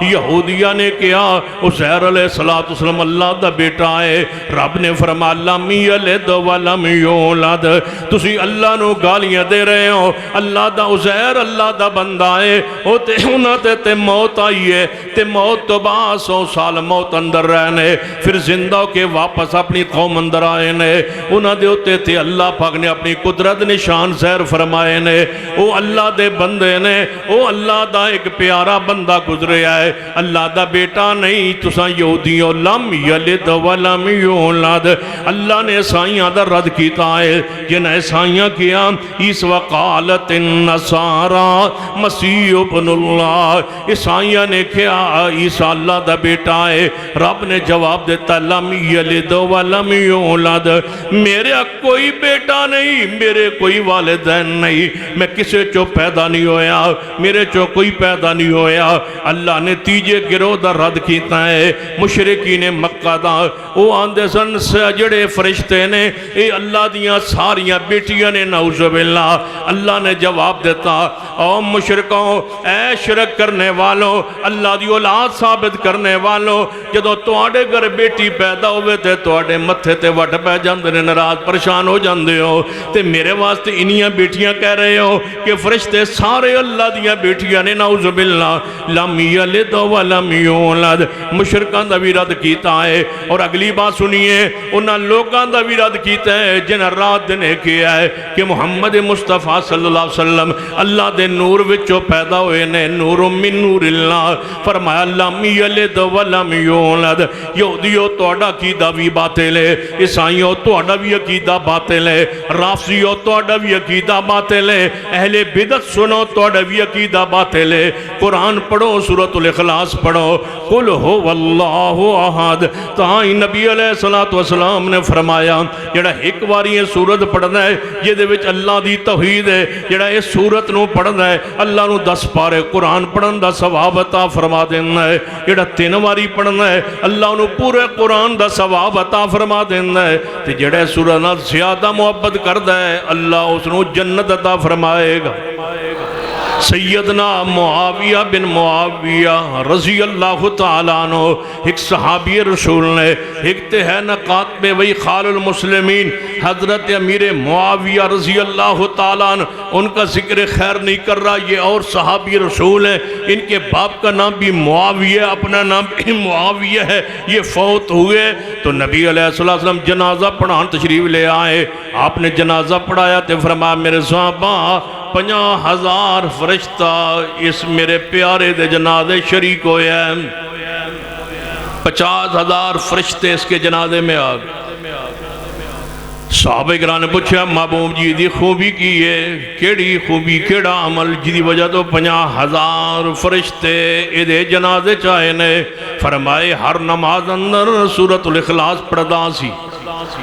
یہودیہ نے کیا عزیر علیہ السلام اللہ دا بیٹا ہے رب نے فرما لم یلد ولم یولد تسی اللہ نو گالیاں دے رہے ہو اللہ دا عزیر اللہ دا بندہ ہے انہاں تے موت آئی ہے تے موت تو 200 سال موت اندر رہنے پھر زندہ ہو کے واپس اپنی قوم اندر آئے نے انہاں دے ہوتے تھے اللہ پاک نے اپنی قدرت نشان ظاہر فرمائے نے او اللہ دے بندے نے او اللہ دا ایک پیارا بندہ گزرے آئے اللہ دا بیٹا نہیں تساں یہودیوں لم یلد ولم یولد اللہ نے عیسائیاں دا رد کیتا ہے جن عیسائیاں کیا اس وقالت النصارى مسیح ابن اللہ عیسائیاں نے کیا عیسیٰ اللہ دا بیٹا ہے رب نے جواب دیتا لم یلد ولم یولد میرے کوئی بیٹا نہیں میرے کوئی والدین نہیں میں کسے چو پیدا نہیں ہویا میرے چو کوئی پیدا نہیں ہویا اللہ نے تیجے گروہ دا رد کیتا ہے مشرکین مکہ دا او آندے سن سجڑے فرشتے نے اے اللہ دیاں ساریاں بیٹیاں نے نعوذ باللہ اللہ نے جواب دیتا او مشرکوں اے شرک کرنے والوں اللہ دی اولاد ثابت کرنے والوں جدو تواڈے گھر بیٹی پیدا ہوئے تھے تواڈے متھے تے وٹ پہ جاندے نے ناراض پریشان ہو جاندے ہو تے میرے واسطے انیاں بیٹیاں کہہ رہے ہو کہ فرشتے سارے اللہ دیاں بیٹیاں نے نعوذ باللہ لم یلد ولم یولد مشرکاں دا بھی رد کیتا ہے اور اگلی بات سنیے انہاں لوگاں دا بھی رد کیتا ہے جنہاں رات نے کیا ہے کہ محمد مصطفیٰ صلی اللہ علیہ وسلم اللہ دے نور وچوں پیدا ہوئے نے نور من نور اللہ فرمایا لم یلد ولم یولد یہودیو توڑا عقیدہ بھی باطل ہے عیسائیوں توڑا بھی عقیدہ باطل ہے رافضیوں توڑا بھی عقیدہ باطل ہے اہل بدعت سنو توڑا بھی عقیدہ باطل ہے قرآن پڑھو سورۃ الاخلاص پڑھو قل هو اللہ احد تاں نبی علیہ السلام نے فرمایا جڑا ایک باری یہ سورت پڑھنا ہے یہ دے وچ اللہ دی توحید ہے جڑا اس سورت نو پڑھنا ہے اللہ نو 10 پارے قرآن پڑھن دا ثواب عطا فرما دینا ہے جڑا 3 باری پڑھنا ہے اللہ نو پورے قرآن دا ثواب عطا فرما دینا ہے تے جڑا سورت نال زیادہ محبت کردا ہے اللہ اس نو جنت عطا فرمائے گا سیدنا معاویہ بن معاویہ رضی اللہ تعالیٰ عنہ ایک صحابی رسول نے ایک تہہ نقات میں وہی خال المسلمین حضرت امیر معاویہ رضی اللہ تعالیٰ عنہ ان کا ذکر خیر نہیں کر رہا یہ اور صحابی رسول ہیں ان کے باپ کا نام بھی معاویہ اپنا نام بھی معاویہ ہے یہ فوت ہوئے تو نبی علیہ السلام جنازہ پڑھان تشریف لے آئے آپ نے جنازہ پڑھایا تو فرمایا میرے صحابہ 50,000 فرشتہ اس میرے پیارے دے جنازے شریک ہوئے ہیں 50,000 فرشتے اس کے جنازے میں آ گئے صحابہ کرام نے پوچھا محبوب جی دی خوبی کی ہے کیڑی خوبی کیڑا عمل جی وجہ تو 50,000 فرشتے ادھے جنازے چاہے نے فرمائے ہر نماز اندر سورۃ الاخلاص پڑھدا سی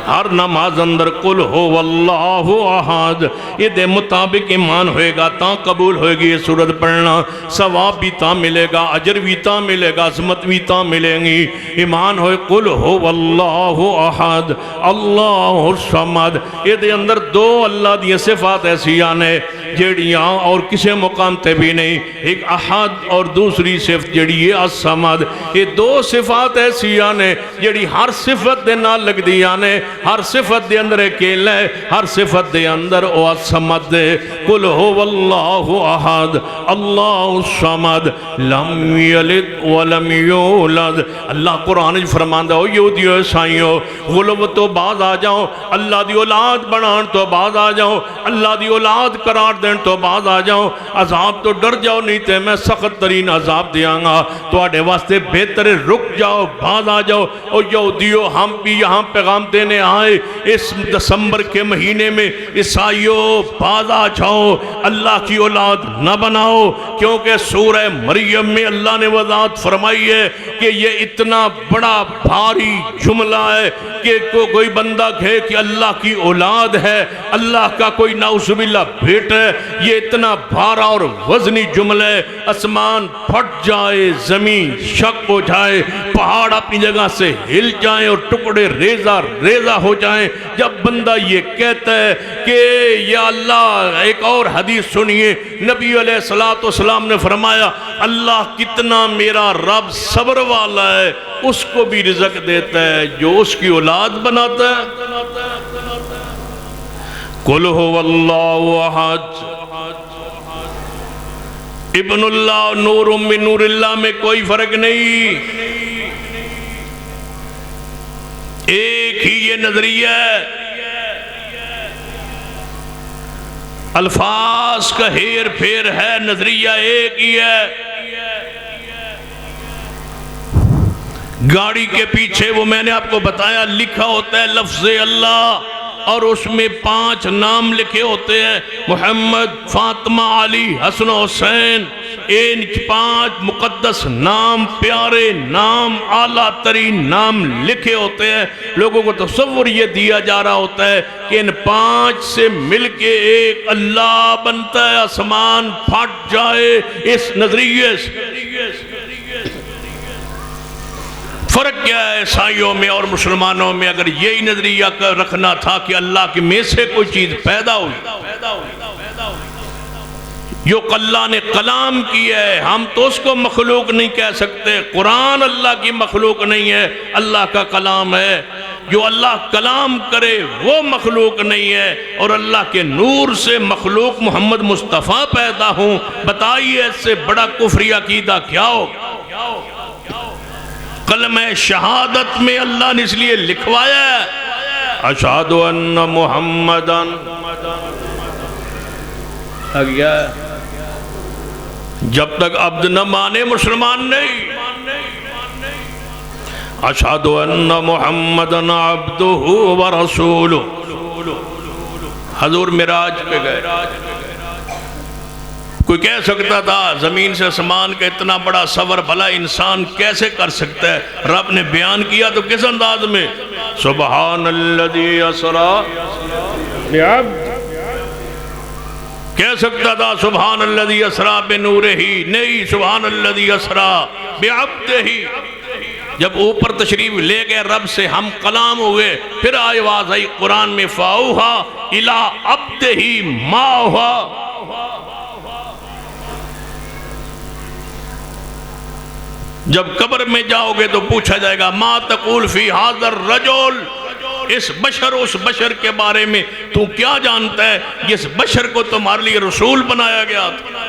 ہر نماز اندر قل ہو واللہ احد یہ دے مطابق ایمان ہوئے گا تاں قبول ہوئے گی یہ سورت پڑھنا ثواب بھی تاں ملے گا اجر بھی تاں ملے گا عظمت بھی تاں ملیں گی ایمان ہوئے قل ہو واللہ احد اللہ الصمد یہ دے اندر دو اللہ دی صفات ایسی آنے جیڑیاں اور کسے مقام تے بھی نہیں ایک احد اور دوسری صفت جیڑی یہ الصمد یہ دو صفات ایسی آنے جیڑی ہر صفت دے نال لگ دی آنے ہر صفت دے اندر اکیلا ہے ہر صفت دے اندر او الصمد دے قل هو واللہ احد اللہ الصمد لم یلد ولم یولد اللہ قرآن فرماندہ ہو یہودیو عیسائیو غلو تو باز آ جاؤ اللہ دی اولاد بنان تو باز آ جاؤ اللہ دی اولاد قرار دین تو باز آ جاؤ عذاب تو ڈر جاؤ نہیں تے میں سخت ترین عذاب دیاں گا تو آڑے واسطے بہتر رک جاؤ باز آ جاؤ او یہودیو ہم بھی یہاں پیغام دینے آئے اس دسمبر کے مہینے میں عیسائیوں باز آ جاؤ اللہ کی اولاد نہ بناؤ کیونکہ سورہ مریم میں اللہ نے وضاحت فرمائی ہے کہ یہ اتنا بڑا بھاری جملہ ہے کہ کوئی بندہ کہے کہ اللہ کی اولاد ہے اللہ کا کوئی نعوذ باللہ بیٹا ہے یہ اتنا بھارا اور وزنی جملہ ہے آسمان پھٹ جائے زمین شک ہو جائے پہاڑ اپنی جگہ سے ہل جائیں اور ٹکڑے ریزہ ہو جائیں جب بندہ یہ کہتا ہے کہ یا اللہ ایک اور حدیث سنیے نبی علیہ السلام نے فرمایا اللہ کتنا میرا رب صبر والا ہے اس کو بھی رزق دیتا ہے جو اس کی اولاد بناتا ہے قل هو اللہ احد ابن اللہ نور من نور اللہ میں کوئی فرق نہیں ایک ہی یہ نظریہ ہے الفاظ کا ہیر پھیر ہے نظریہ ایک ہی ہے گاڑی کے پیچھے وہ میں نے آپ کو بتایا لکھا ہوتا ہے لفظ اللہ اور اس میں 5 نام لکھے ہوتے ہیں محمد فاطمہ علی حسن حسین ان 5 مقدس نام پیارے نام اعلیٰ ترین نام لکھے ہوتے ہیں لوگوں کو تصور یہ دیا جا رہا ہوتا ہے کہ ان 5 سے مل کے ایک اللہ بنتا ہے آسمان پھٹ جائے اس نظریے سے فرق کیا ہے عیسائیوں میں اور مسلمانوں میں اگر یہی نظریہ رکھنا تھا کہ اللہ کی میں سے کوئی چیز پیدا ہوئی جو اللہ نے کلام کیا ہے ہم تو اس کو مخلوق نہیں کہہ سکتے قرآن اللہ کی مخلوق نہیں ہے اللہ کا کلام ہے جو اللہ کلام کرے وہ مخلوق نہیں ہے اور اللہ کے نور سے مخلوق محمد مصطفیٰ پیدا ہوں بتائیے اس سے بڑا کفری عقیدہ کیا ہو کلمہ شہادت میں اللہ نے اس لیے لکھوایا ہے اشہد ان محمدن گیا جب تک عبد نہ مانے مسلمان نہیں اشہد ان محمدن عبدہ و رسولہ حضور معراج پہ گئے کوئی کہہ سکتا تھا زمین سے آسمان کا اتنا بڑا سفر بھلا انسان کیسے کر سکتا ہے رب نے بیان کیا تو کس انداز میں سبحان الذی اسری بعبد کہہ سکتا تھا سبحان الذی اسری بنورہ نہیں سبحان الذی اسری بعبدہ جب اوپر تشریف لے گئے رب سے ہم کلام ہوئے پھر آواز آئی قرآن میں فَأَوْحَىٰ إِلَىٰ عَبْدِهِ مَا أَوْحَىٰ جب قبر میں جاؤ گے تو پوچھا جائے گا ما تقول فی حاضر رجل اس بشر اس بشر کے بارے میں تو کیا جانتا ہے جس بشر کو تمہارے لیے رسول بنایا گیا تھا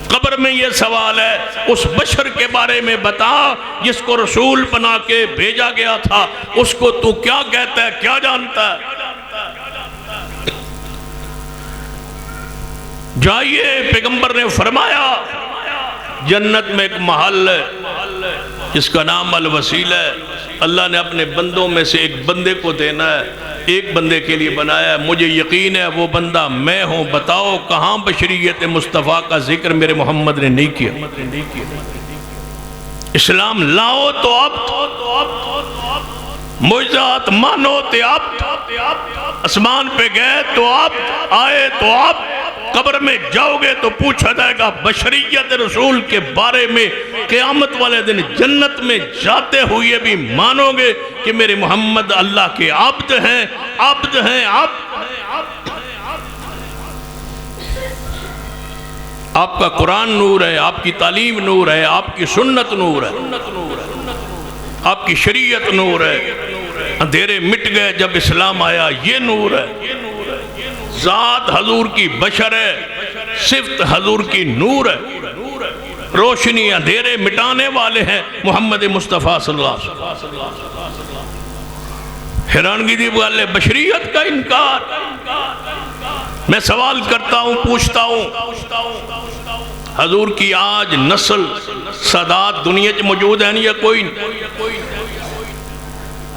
قبر میں یہ سوال ہے اس بشر کے بارے میں بتا جس کو رسول بنا کے بھیجا گیا تھا اس کو تو کیا کہتا ہے کیا جانتا ہے جائیے پیغمبر نے فرمایا جنت میں ایک محل ہے جس کا نام الوسیلہ ہے، اللہ نے اپنے بندوں میں سے ایک بندے کو دینا ہے، ایک بندے کے لیے بنایا ہے۔ مجھے یقین ہے وہ بندہ میں ہوں۔ بتاؤ کہاں بشریت مصطفیٰ کا ذکر میرے محمد نے نہیں کیا؟ اسلام لاؤ تو اب معجزات مانو تو اب آسمان پہ گئے تو اب آئے تو اب قبر میں جاؤ گے تو پوچھا جائے گا بشریت رسول کے بارے میں۔ قیامت والے دن جنت میں جاتے ہوئے بھی مانو گے کہ میرے محمد اللہ کے عبد ہیں، عبد ہیں، عبد۔ آپ کا قرآن نور ہے، آپ کی تعلیم نور ہے، آپ کی سنت نور ہے، آپ کی شریعت نور ہے۔ اندھیرے مٹ گئے جب اسلام آیا، یہ نور ہے۔ ذات حضور کی بشر ہے، صفت حضور کی نور ہے۔ روشنی اندھیرے مٹانے والے ہیں محمد مصطفیٰ صلی اللہ علیہ وسلم۔ حیرانگی دی والے بشریت کا انکار۔ میں سوال کرتا ہوں، پوچھتا ہوں، حضور کی آج نسل سادات دنیا میں موجود ہیں یا کوئی نہیں؟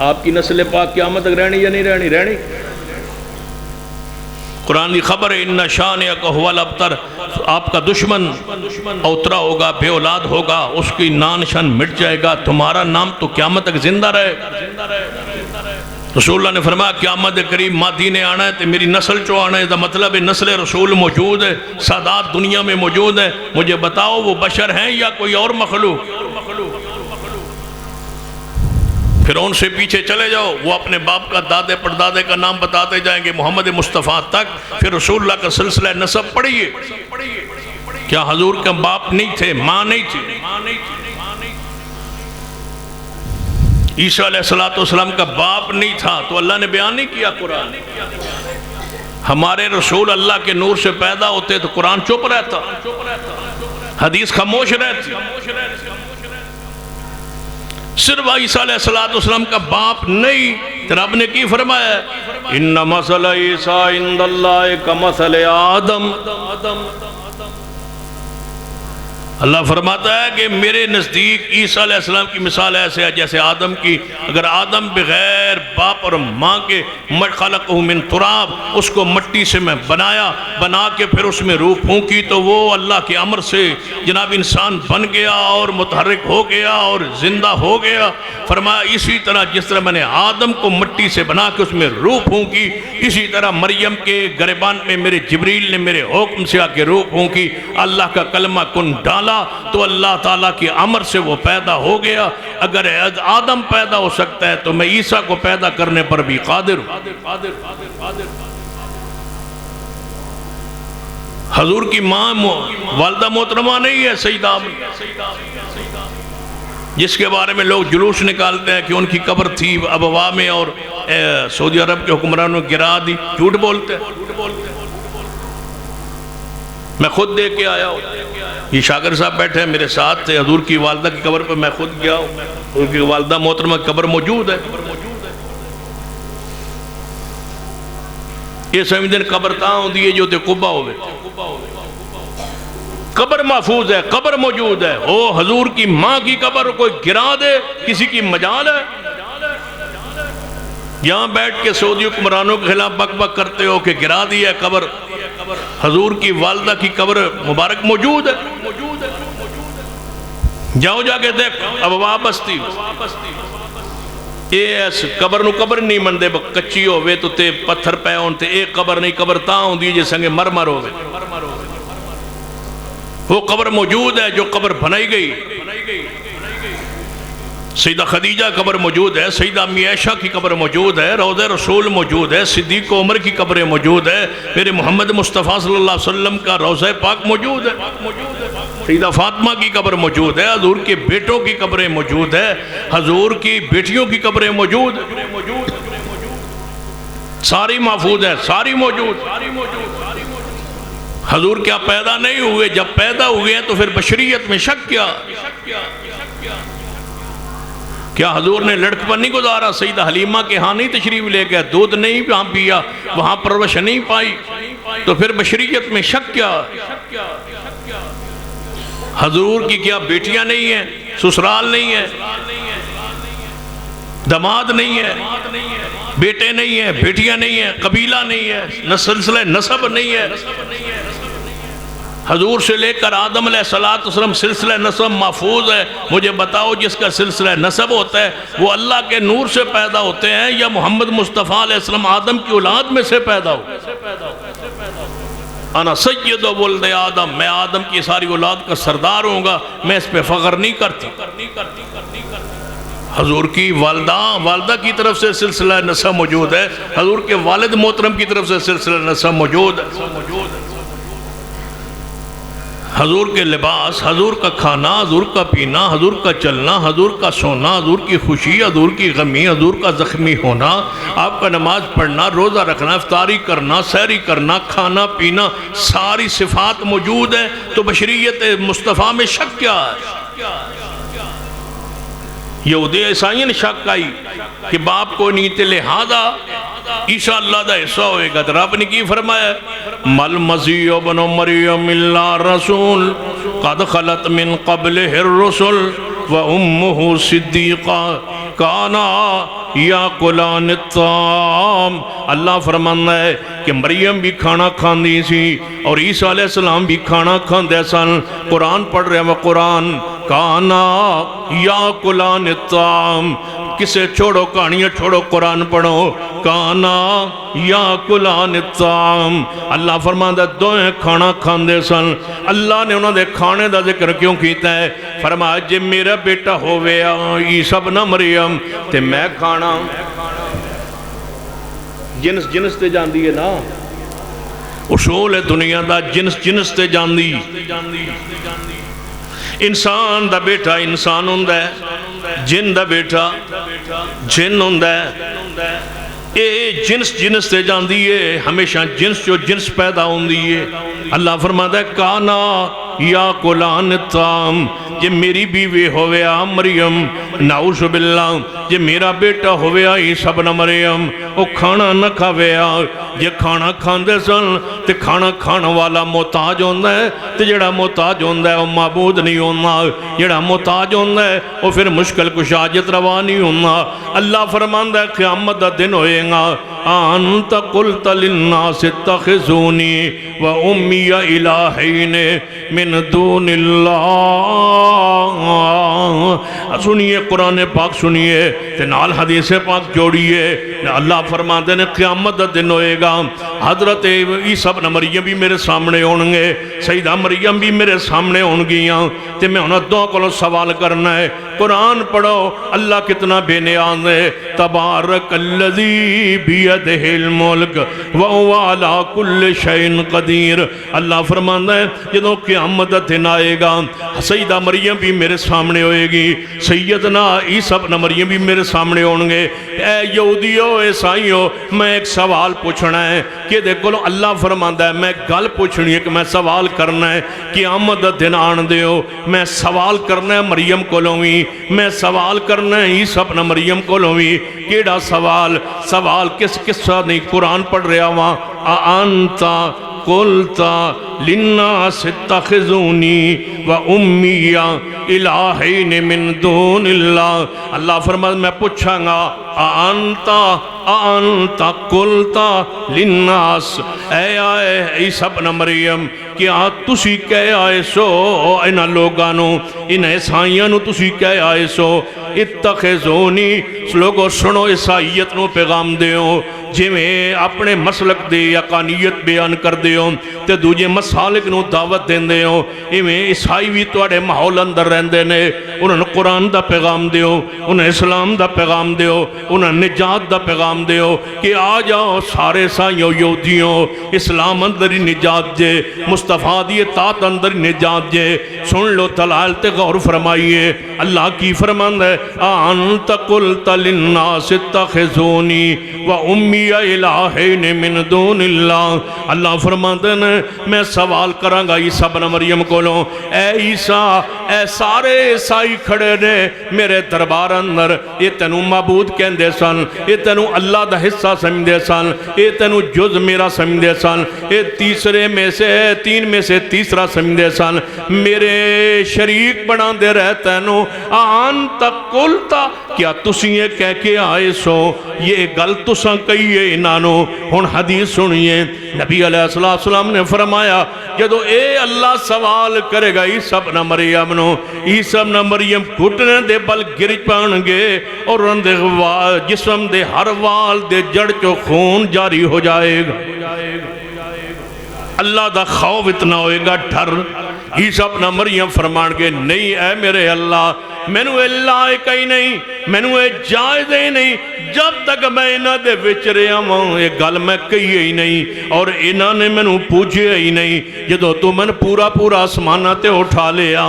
آپ کی نسل پاک قیامت تک رہنی یا نہیں رہنی؟ رہنی۔ قرآن کی خبر ہے ان شانئک ھو الابتر، آپ کا دشمن اوترا ہوگا، بے اولاد ہوگا، اس کی نام نشان مٹ جائے گا، تمہارا نام تو قیامت تک زندہ رہے۔ رسول اللہ نے فرمایا قیامت قریب مادی نے آنا ہے تو میری نسل چو آنا ہے، مطلب نسل رسول موجود ہے، سادات دنیا میں موجود ہے۔ مجھے بتاؤ وہ بشر ہیں یا کوئی اور مخلوق؟ پھر ان سے پیچھے چلے جاؤ، وہ اپنے باپ کا دادے پردادے کا نام بتاتے جائیں گے محمد مصطفیٰ تک، پھر رسول اللہ کا سلسلہ نسب پڑھیے۔ کیا حضور کا باپ نہیں تھے، ماں نہیں تھی؟ عیسیٰ علیہ السلام کا باپ نہیں تھا تو اللہ نے بیان نہیں کیا قرآن؟ ہمارے رسول اللہ کے نور سے پیدا ہوتے تو قرآن چپ رہتا، حدیث خاموش رہتی۔ صرف عیسیٰ علیہ السلام کا باپ نہیں، رب نے کی فرمایا ان مثل عیسیٰ عند اللہ کمثل آدم۔ اللہ فرماتا ہے کہ میرے نزدیک عیسیٰ علیہ السلام کی مثال ایسے ہے جیسے آدم کی۔ اگر آدم بغیر باپ اور ماں کے خلقہ من تراب، اس کو مٹی سے میں بنا کے پھر اس میں روح پھونکی تو وہ اللہ کے امر سے جناب انسان بن گیا اور متحرک ہو گیا اور زندہ ہو گیا۔ فرمایا اسی طرح جس طرح میں نے آدم کو مٹی سے بنا کے اس میں روح پھونکی، اسی طرح مریم کے گریبان میں میرے جبریل نے میرے حکم سے آ کے روح پھونکی، اللہ کا کلمہ کن ڈالا تو اللہ تعالیٰ کے امر سے وہ پیدا ہو گیا۔ اگر آدم پیدا ہو سکتا ہے تو میں عیسیٰ کو پیدا کرنے پر بھی قادر ہوں۔ حضور کی ماں والدہ محترمہ نہیں ہے سیدہ آمنہ، جس کے بارے میں لوگ جلوس نکالتے ہیں کہ ان کی قبر تھی ابوا میں اور سعودی عرب کے حکمرانوں نے گرا دی، جھوٹ بولتے ہیں۔ میں خود دیکھ کے آیا ہوں، یہ شاگرد صاحب بیٹھے ہیں میرے ساتھ تھے، حضور کی والدہ کی قبر پہ میں خود گیا ہوں، ان کی والدہ محترمہ کی قبر موجود ہے۔ یہ سمجھتے ہیں قبر تاں ہوں دیئے جو تے قبہ ہوئے، قبر محفوظ ہے، قبر موجود ہے۔ او حضور کی ماں کی قبر کوئی گرا دے، کسی کی مجال ہے؟ یہاں بیٹھ کے سعودی حکمرانوں کے خلاف بک بک کرتے ہو کہ گرا دی ہے قبر، حضور کی والدہ کی قبر مبارک موجود ہے۔ جاؤ جا کے دیکھ ابوا بستی اے ایس قبر نو قبر نہیں مندے کچی ہوئے تو تے پتھر پہ ہونتے، ایک قبر نہیں قبر تاں ہوں دی جے سنگے مرمر ہوئے۔ وہ قبر موجود ہے جو قبر بنائی گئی۔ سیدہ خدیجہ قبر موجود ہے، سیدہ امی عائشہ کی قبر موجود ہے، روضہ رسول موجود ہے، صدیق عمر کی قبریں موجود ہے، میرے محمد مصطفیٰ صلی اللہ علیہ وسلم کا روضہ پاک موجود ہے، سیدہ فاطمہ کی قبر موجود ہے، حضور کے بیٹوں کی قبریں موجود ہے، حضور کی بیٹیوں کی قبریں موجود ہے، ساری محفوظ ہے، ساری موجود۔ حضور کیا پیدا نہیں ہوئے؟ جب پیدا ہوئے ہیں تو پھر بشریت میں شک کیا؟ کیا حضور نے لڑکپن نہیں گزارا؟ سیدہ حلیمہ کے ہاں نہیں تشریف لے گئے، دودھ نہیں وہاں پیا، وہاں پرورش نہیں پائی، تو پھر بشریت میں شک کیا؟ حضور کی کیا بیٹیاں نہیں ہیں؟ سسرال نہیں ہے، داماد نہیں ہے، بیٹے نہیں ہیں، بیٹیاں نہیں ہیں، قبیلہ نہیں ہے، سلسلہ نسب نہیں ہے۔ حضور سے لے کر آدم علیہ السلام سلسلہ نسب محفوظ ہے۔ مجھے بتاؤ جس کا سلسلہ نسب ہوتا ہے وہ اللہ کے نور سے پیدا ہوتے ہیں یا محمد مصطفیٰ علیہ السلام آدم کی اولاد میں سے پیدا ہو؟ انا سید ولد آدم، میں آدم کی ساری اولاد کا سردار ہوں گا، میں اس پہ فخر نہیں کرتی۔ حضور کی والدہ کی طرف سے سلسلہ نسب موجود ہے، حضور کے والد محترم کی طرف سے سلسلہ نسب موجود ہے۔ حضور کے لباس، حضور کا کھانا، حضور کا پینا، حضور کا چلنا، حضور کا سونا، حضور کی خوشی، حضور کی غمی، حضور کا زخمی ہونا، آپ کا نماز پڑھنا، روزہ رکھنا، افطاری کرنا، سحری کرنا، کھانا پینا، ساری صفات موجود ہیں، تو بشریت مصطفیٰ میں شک کیا ہے؟ یہودی عیسائیوں نے شک آئی کہ باپ کو نہیں تے لہذا عیسیٰ اللہ دا حصہ ہوئے گا، تو رب نے کی فرمایا مل مسیح ابن مریم اللہ رسول قد خلت من قبلہ الرسل و امہ صدیقہ کانا یاکلان الطعام۔ اللہ فرمانا ہے کہ مریم بھی کھانا کھاندی سی اور عیسیٰ علیہ السلام بھی کھانا کھاندے سن۔ قرآن پڑھ رہے ہیں، قرآن کانا یاکلان الطعام، کسے چھوڑو کہانیاں چھوڑو، قرآن پڑھو، کانا یاکلان الطعام۔ اللہ فرماتا ہے دوئیں کھانا کھاندے سن۔ اللہ نے انہوں نے کھانے دا ذکر کیوں کیتا ہے؟ فرمایا جے میرا بیٹا ہوئے عیسیٰ ابن مریم تے میں کھانا، جنس تے جاندی ہے نا، اصول ہے دنیا دا، جنس تے جاندی۔ انسان دا بیٹا انسان ہوندہ ہے، جن دا بیٹا جن ہوندہ ہے۔ اے جنس تے جاندی ہے، ہمیشہ جنس پیدا ہوندی ہے۔ اللہ فرماتا ہے کانا یاکلان الطعام، جے میری بیوی ہویا مریم، نعوذ باللہ، جے میرا بیٹا ہویا عیسیٰ ابن مریم، وہ کھانا نہ کھاویا۔ جے کھانا کھاندے سن تے کھانا کھانا والا محتاج ہوندہ ہے، تے جڑا محتاج ہوندہ ہے وہ معبود نہیں ہوندہ، جڑا محتاج ہوندہ ہے وہ پھر مشکل کشاجت روا نہیں ہوندہ۔ اللہ فرماندہ ہے قیامت دا دن ہوئے گا، انت قلت للناس اتخذونی و امی الہین من دون اللہ۔ سنیے قرآن پاک سنیے تے نال حدیث پاک جوڑیے۔ اللہ فرماتے ہیں قیامت دا دن ہوئے گا، حضرت عیسیٰ ابن مریم بھی میرے سامنے ہونگے، سیدہ مریم بھی میرے سامنے ہونگیاں، تے میں انہوں دو کو سوال کرنا ہے۔ قرآن پڑھو، اللہ کتنا بے نیاز ہے۔ تبارک الذی بیدہ الملک وہو علی کل شیء قدیر۔ اللہ فرماتا ہے جدوں قیامت دا دن آئے گا، سیدہ مریم بھی میرے سامنے ہوئے گی، سیدنا عیسیٰ ابن مریم بھی میرے سامنے ہونگے۔ اے یہودیو عیسائیو، میں ایک سوال پوچھنا ہے کہ دیکھو اللہ فرماتا ہے میں گل پوچھنی ہے کہ میں سوال کرنا ہے، قیامت دا دن آن دیو، میں سوال کرنا ہے مریم کولوی، میں سوال کرنا ہے عیسیٰ ابن مریم کولوی۔ کیڑا سوال کس قصہ نہیں قرآن پڑھ رہا ہوا، انتا قلتا للناس اتخذونی و امی الہین من دون اللہ۔ اللہ فرماتا میں پوچھاں گا انتا قلتا للناس، اے عیسیٰ ابن مریم کیا تسی کہے آئے سو انہاں لوگانو، انہاں عیسائیانو تسی کہے آئے سو اتخذونی۔ لوگو سنو عیسائیت نو پیغام دیو، جی میں اپنے مسلک دے یا قانیت بیان کر دیو تے دوجے مسالک نو دعوت دین دیو۔ ایویں عیسائی بھی توڑے ماحول اندر رہندے نے، انہوں نے قرآن دا پیغام دیو، انہیں اسلام دا پیغام دیو، انہیں نجات دا پیغام دیو کہ آ جاؤ سارے سائیوں یہودیوں، اسلام اندر ہی نجات جے، مصطفیٰ دی اطاعت اندر نجات جے۔ سن لو دلائل تے غور فرمائیے، اللہ کی فرمان ہے انت قلت للناس اتخذونی و امی الہین من دون اللہ۔ اللہ فرماتے ہیں میں سوال کرانگا عیسیٰ بن مریم کولوں، اے عیسیٰ اے سارے عیسائی کھڑے نے میرے دربار اندر، یہ تینوں معبود کہندے سن، یہ تینوں اللہ دا حصہ سمجھدے سن، یہ تینوں جز میرا سمجھدے سن، یہ تین میں سے تیسرا سمجھدے سن، میرے شریک بنا دے رہے تینوں آنتا قلتا، کیا تسی یہ کہہ کے آئے سو، یہ گل تساں کہیے انانو۔ ہن حدیث سنیے، نبی علیہ السلام نے فرمایا جدو اے اللہ سوال کرے گا عیسیٰ بن مریم نو، عیسیٰ بن مریم گھٹنے دے بل گر پان گے اور ان دے جسم دے ہر وال دے جڑ چو خون جاری ہو جائے گا، اللہ دا خوف اتنا ہوئے گا، ڈر۔ عیسیٰ بن مریم فرمان گے نہیں اے میرے اللہ، میں نو لائق ہی نہیں، میں نو جائز ہی نہیں، جب تک میں انہاں دے وچ رہا ہوں یہ گل میں کہی ہی نہیں اور انہاں نے میں نو پوچھے ہی نہیں۔ جدو تو میں پورا آسمانہ تے اٹھا لیا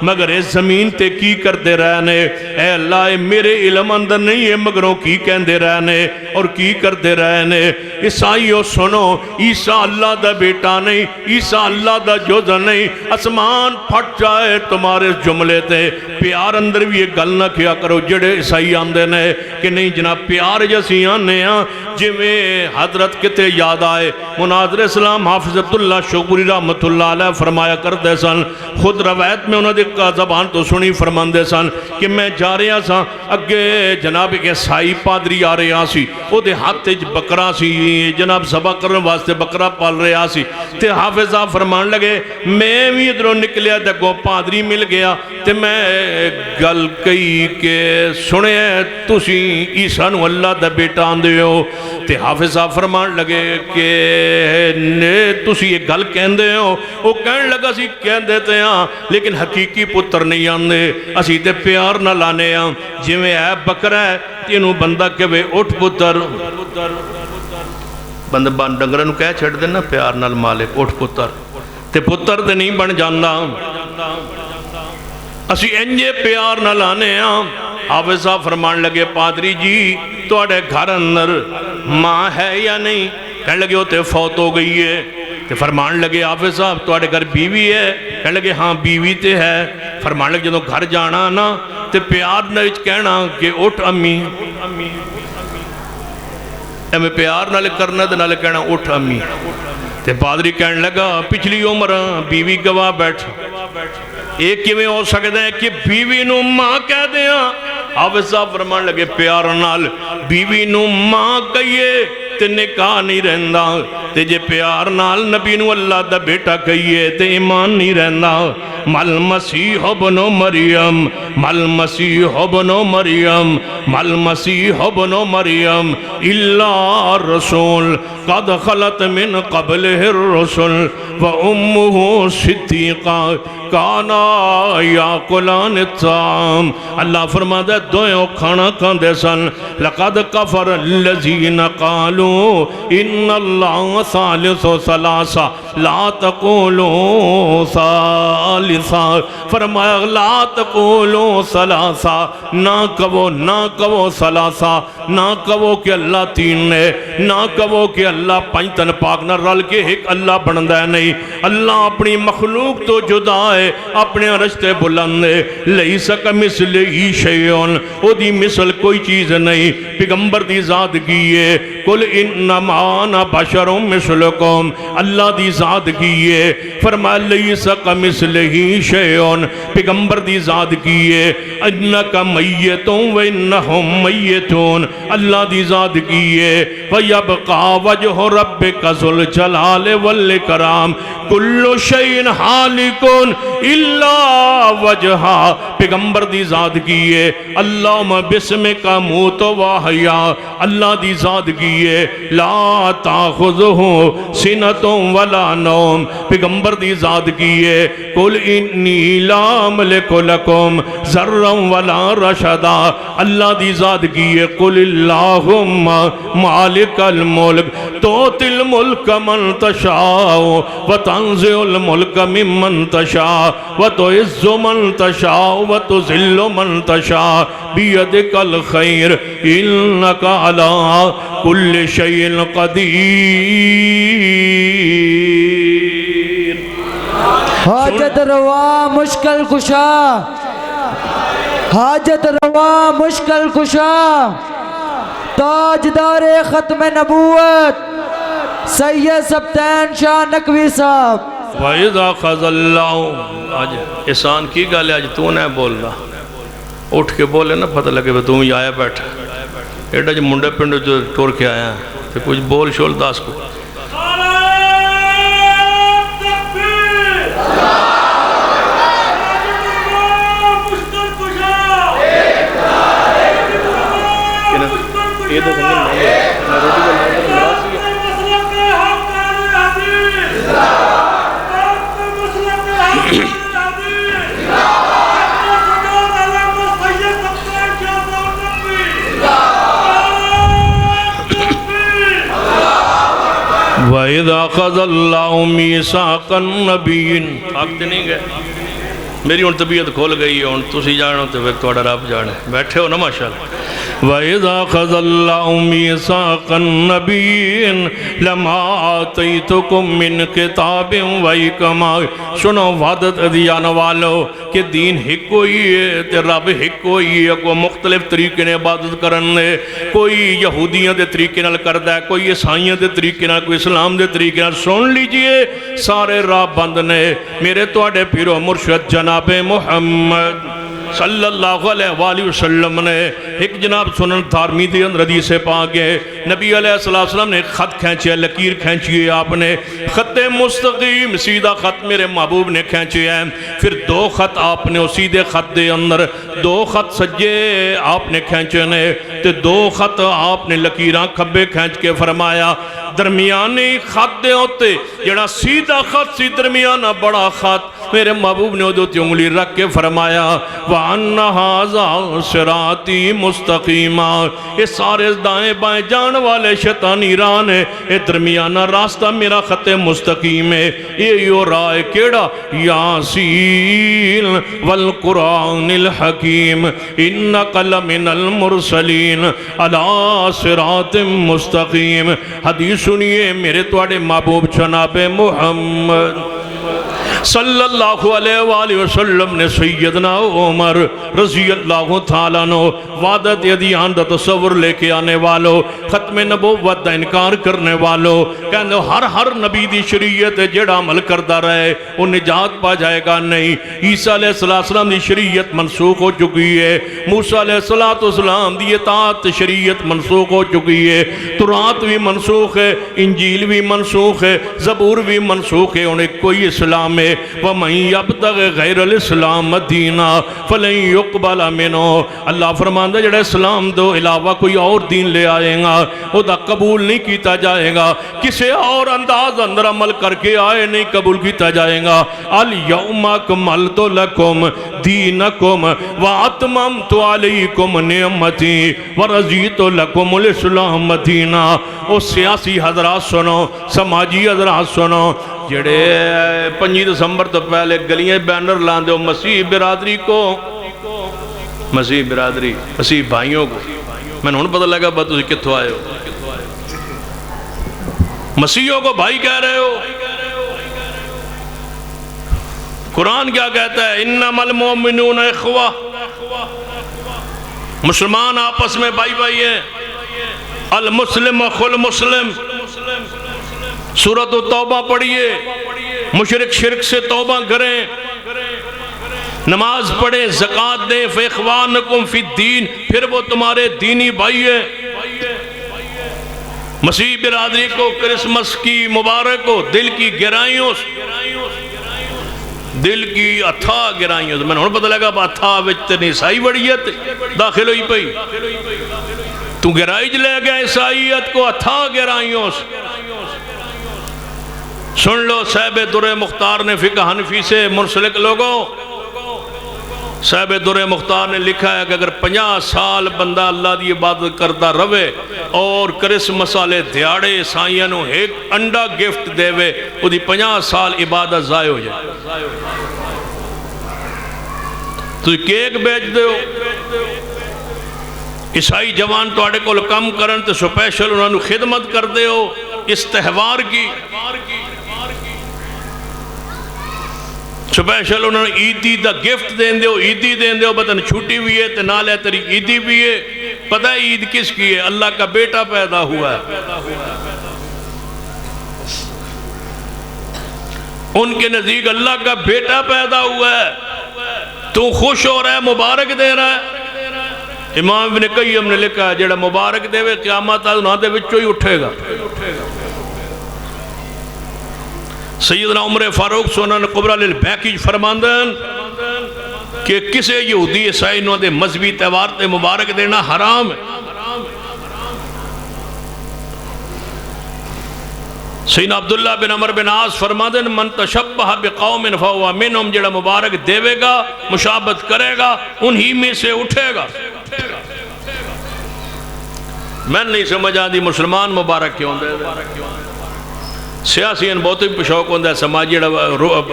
مگر اس زمین تے کی کرتے رہنے، اے اللہ اے میرے علم اندر نہیں ہے مگروں کی کہندے رہنے اور کی کرتے رہنے۔ عیسائیوں سنو، عیسیٰ اللہ دا بیٹا نہیں، عیسیٰ اللہ دا جز نہیں، اسمان پھٹ جائے تمہارے جملے تے پیار اندر بھی یہ گل نہ کیا کرو جڑے عیسائی آندے نے کہ نہیں جناب پیار جیسی آنے ہاں جی میں حضرت کتے یاد آئے مناظر اسلام حافظ عبداللہ شوقری رحمت اللہ علیہ فرمایا کرتے سن، خود روایت میں انہوں نے زبان تو سنی فرماندے سن کہ میں جا رہا سا اگے جناب ایک عیسائی پادری آ رہا سی، وہ دے ہاتھ بکرا سی جناب ذبح کرنے واسطے بکرا پال رہا سی، تے حافظ صاحب فرمان لگے میں بھی ادھروں نکلیا تے گو پادری مل گیا تے میں گل کئی کہ سنے تسی عیسیٰ نو اللہ دا بیٹا آندے ہو، تے حافظ صاحب فرمان لگے کہ تسی یہ گل کہندے ہو، وہ کہن لگا سی کہندے تے ہاں لیکن حقیقی پتر نہیں آندے، اسی تے پیار نہ لانے ہاں، جی میں اے بکر ہے تینوں بندہ کہ وے اٹھ پتر، بندہ ڈنگرہ نو کہہ چھڑ دینا پیار نال مالک اٹھ پتر، تے پتر تے نہیں بن جاندہ، اسی انجے پیار نہ لانے ہاں۔ حافظ صاحب فرمان لگے پادری جی توڑے گھر اندر ماں ہے یا نہیں؟ کہنے لگے ہوتے فوت ہو گئی ہے، تے فرمان لگے حافظ صاحب توڑے گھر بیوی ہے؟ کہنے لگے ہاں بیوی تے ہے۔ فرمان لگے جدو گھر جانا نا تے پیار نہ کہنا کہ اٹھ امی، میں پیار نہ کرنا تے نہ کہنا اٹھ امی، تے پادری کہنے لگا پچھلی عمر بیوی گواہ بیٹھ، ایک کیویں ہو سکتا ہے کہ بیوی نو ماں کہہ دیا؟ حافظ صاحب فرمان لگے پیار نال بیوی نو ماں کہیے تے نکاح نہیں رہندا، تے جے پیار نال نبی نو اللہ دا بیٹا کہیے تے ایمان نہیں رہندا۔ مل مسیح ابن مریم، مل مسیح ابن مریم، مل مسیح ابن مریم الا رسول قد خلت من قبلہ الرسل وامہ صدیقہ کانا یاکلان الطعام۔ اللہ فرماتا ہے دوئیں کھانا کھاندے سن، لقد کفر الذین قالوا ان اللہ ثالث ثلاثہ لا تقولوا ثالثہ، فرمایا لا تقولوا ثلاثہ، نہ کہو ثلاثہ، نہ کہو کہ اللہ تین ہے، نہ کہو کہ اللہ پنجتن پاک نہ رل کے ایک اللہ بندہ ہے، نہیں، اللہ اپنی مخلوق تو جدا ہے، اپنے رشتے بلند ہے، لیس کمثلہ شیء، او دی مثل کوئی چیز نہیں، پیغمبر دی ذات کی ہے، قل انما انا بشر مثلکم، اللہ دی ذات کی ہے، فرمایا لیس کمثلہ شیء، پیغمبر دی ذات کی ہے، انک میت و انہم میتون، اللہ دی ذات کی ہے، وَيَبْقَى وَجْهُ رَبِّكَ ذُو الْجَلَالِ وَالْإِكْرَامِ کُلُّ شَيْءٍ حَالِقٌ إِلَّا وَجْهَهُ، پیغمبر دی ذات کی ہے، اللہم بِسْمِكَ مُوتُ وَحْيَا، اللہ دی ذات کی ہے، لا تَأْخُذُهُ سِنَةٌ وَلَا نَوْمٌ، پیغمبر دی ذات کی ہے، قُلْ انی لا املک لکم ذرا ولا رشدا، اللہ دی ذات کی ہے قل اللہم مالک الملک توتی الملک من تشاء وتنزع الملک ممن تشاء وتعز من تشاء وتذل من تشاء بیدک الخیر انک علی کل شیء قدیر۔ حاجت روا مشکل کشا، حاجت روا مشکل کشا، تاجدار ختم نبوت سید سبتین شاہ نقوی صاحب۔ وَإِذَا خَذَ اللَّهُ، آج احسان کی گالے آج تو نہ بول رہا، اٹھ کے بولے نا پتہ لگے کہ تم ہی آیا بیٹھا، ایڈا جو منڈے پنڈے جو ٹور کے آیا ہیں تو کچھ بول شول داس کو۔ وَإِذَا خَذَ اللَّهُ مِيثَاقَ النَّبِيِّينَ، آگتے نہیں گئے، میری ان طبیعت کھول گئی ہے، ان تسی جانو تو پھر توڑا رب جانے، بیٹھے ہو نا ماشاءاللہ۔ وَإِذَا خَذَ اللَّهُ مِيثَاقَ النَّبِيِّينَ لَمَا آتَيْتُكُم مِّن کِتَابٍ وَحِکْمَةٍ، سنو وعدت ادیان والو کہ دین ہک ہوئی ہے تے رب ہک ہوئی ہے، کوئی مختلف طریقے نے عبادت کرنے، کوئی یہودیاں دے طریقے نال کردہ ہے، کوئی عیسائیاں دے طریقے نال، کوئی اسلام دے طریقے نال، سن لیجئے سارے راہ بند نے، میرے توڑے پیرو مرشد جناب محمد صلی اللہ علیہ وآلہ وسلم نے ایک جناب سنن دارمی دی اندر حدیث پاک ہے، نبی علیہ السلام نے خط کھینچے، لکیر کھینچی ہے آپ نے، خط مستقیم سیدھا خط میرے محبوب نے کھینچے ہیں، پھر دو خط آپ نے سیدھے خط دے اندر دو خط سجے آپ نے کھینچے نے، تے دو خط آپ نے لکیراں کھبے کھینچ کے فرمایا، درمیانی خط دے ہوتے جڑا سیدھا خط سی درمیانہ بڑا خط، میرے محبوب نے ادھو تی انگلی رکھ کے فرمایا وَأَنَّ هَذَا صِرَاطِي مُسْتَقِيمًا، یہ سارے دائیں بائیں جان والے شیطانی ران ہے، یہ درمیانہ راستہ میرا خط مستقیم ہے، یہ رائے کیڑا یاسین والقرآن الحکیم انک لمن المرسلین علی صراط مستقیم۔ حدیث سنیے میرے توڑے محبوب جناب محمد صلی اللہ علیہ وآلہ وسلم نے سیدنا عمر رضی اللہ تعالیٰ عنہ وعدت ادیان دا تصور لے کے آنے والو، ختم نبوت دا انکار کرنے والو، کہنے ہر نبی دی شریعت جڑا عمل کردہ رہے وہ نجات پا جائے گا نہیں۔ عیسیٰ علیہ السلام دی شریعت منسوخ ہو چکی ہے، موسیٰ علیہ السلام دی اطاعت شریعت منسوخ ہو چکی ہے، تورات بھی منسوخ ہے، انجیل بھی منسوخ ہے، زبور بھی منسوخ ہے، انہیں کوئی اسلام ہے۔ وَمَنْ يَبْتَغِ غَيْرَ الْإِسْلَامَ دِينًا فَلَنْ يُقْبَلَ مِنْهُ، اللہ فرماندہ جڑا اسلام دو علاوہ کوئی اور دین لے آئے گا وہ دا قبول نہیں کیتا جائے گا، کسے اور انداز اندر عمل کر کے آئے نہیں قبول کیتا جائے گا۔ الْيَوْمَ أَكْمَلْتُ لَكُمْ دِينَكُمْ وَأَتْمَمْتُ عَلَيْكُمْ نِعْمَتِي وَرَضِيتُ لَكُمُ الْإِسْلَامَ دِينًا۔ او سیاسی حضرات سنو، سماجی حضرات سنو، جڑے 5 دسمبر تو پہلے گلیاں بینر لاندے ہو مسیح برادری کو، مسیح برادری مسیح بھائیوں کو، میں نے ان پتہ لگا بات تسی کتھو آئے ہو، مسیحوں کو بھائی کہہ رہے ہو۔ قرآن کیا کہتا ہے انما المؤمنون اخوہ، مسلمان آپس میں بھائی بھائی ہیں، المسلم اخو المسلم۔ سورۃ توبہ پڑھیے، مشرک شرک سے توبہ کریں، نماز پڑھیں، زکوٰۃ دیں، فاخوانکم فی الدین، پھر وہ تمہارے دینی بھائی ہیں۔ مسیح برادری کو کرسمس کی مبارک ہو، دل کی گہرائیوں دل کی اتھا گہرائیوں، میں نے پتہ لگا اتھا وچ تے عیسائی بڑیت داخل ہوئی پئی، تو گہرائی لے گیا عیسائیت کو اتھا گہرائیوں۔ سن لو صاحب در مختار نے فقہ حنفی سے منسلک لوگوں، صاحب در مختار نے لکھا ہے کہ اگر 50 سال بندہ اللہ دی عبادت کرتا رہے اور کرسمس والے دیہاڑے عیسائیاں نو ایک انڈا گفٹ دے وے، وہ دی 50 سال عبادت ضائع ہو جائے۔ تو کیک بیچ دے ہو، عیسائی جوان تو آڑے کو کم کرن تو سپیشل انہوں نے خدمت کر دے ہو اس تہوار کی، سپیشل انہوں نے عیدی دا گفٹ دین دے ہو، عیدی دین دے ہو، بتن چھوٹی بھی ہے تو نالے تری عیدی بھی ہے۔ پتہ ہے عید کس کی ہے؟ اللہ کا بیٹا پیدا ہوا ہے، ان کے نزدیک اللہ کا بیٹا پیدا ہوا ہے، تو خوش ہو رہا ہے، مبارک دے رہا ہے۔ امام ابن قیم نے لکھا ہے جڑا مبارک دے وے قیامت انہاں دے وچوں ہی اٹھے گا۔ سیدنا عمر فاروق سنن کبریٰ للبیہقی فرماندن کہ کسے یہودی عیسائی نو دے مذہبی تہوار تے مبارک دینا حرام ہے۔ سیدنا عبداللہ بن عمر بن عاص فرماندن من تشبہ بقوم فہو منہم، جڑا مبارک دیوے گا مشابہت کرے گا انہی میں سے اٹھے گا۔ میں نہیں سمجھ آدھی مسلمان مبارک کیوں دے سیاسی ان بہت ہی شوق ہوندہ ہے سماجی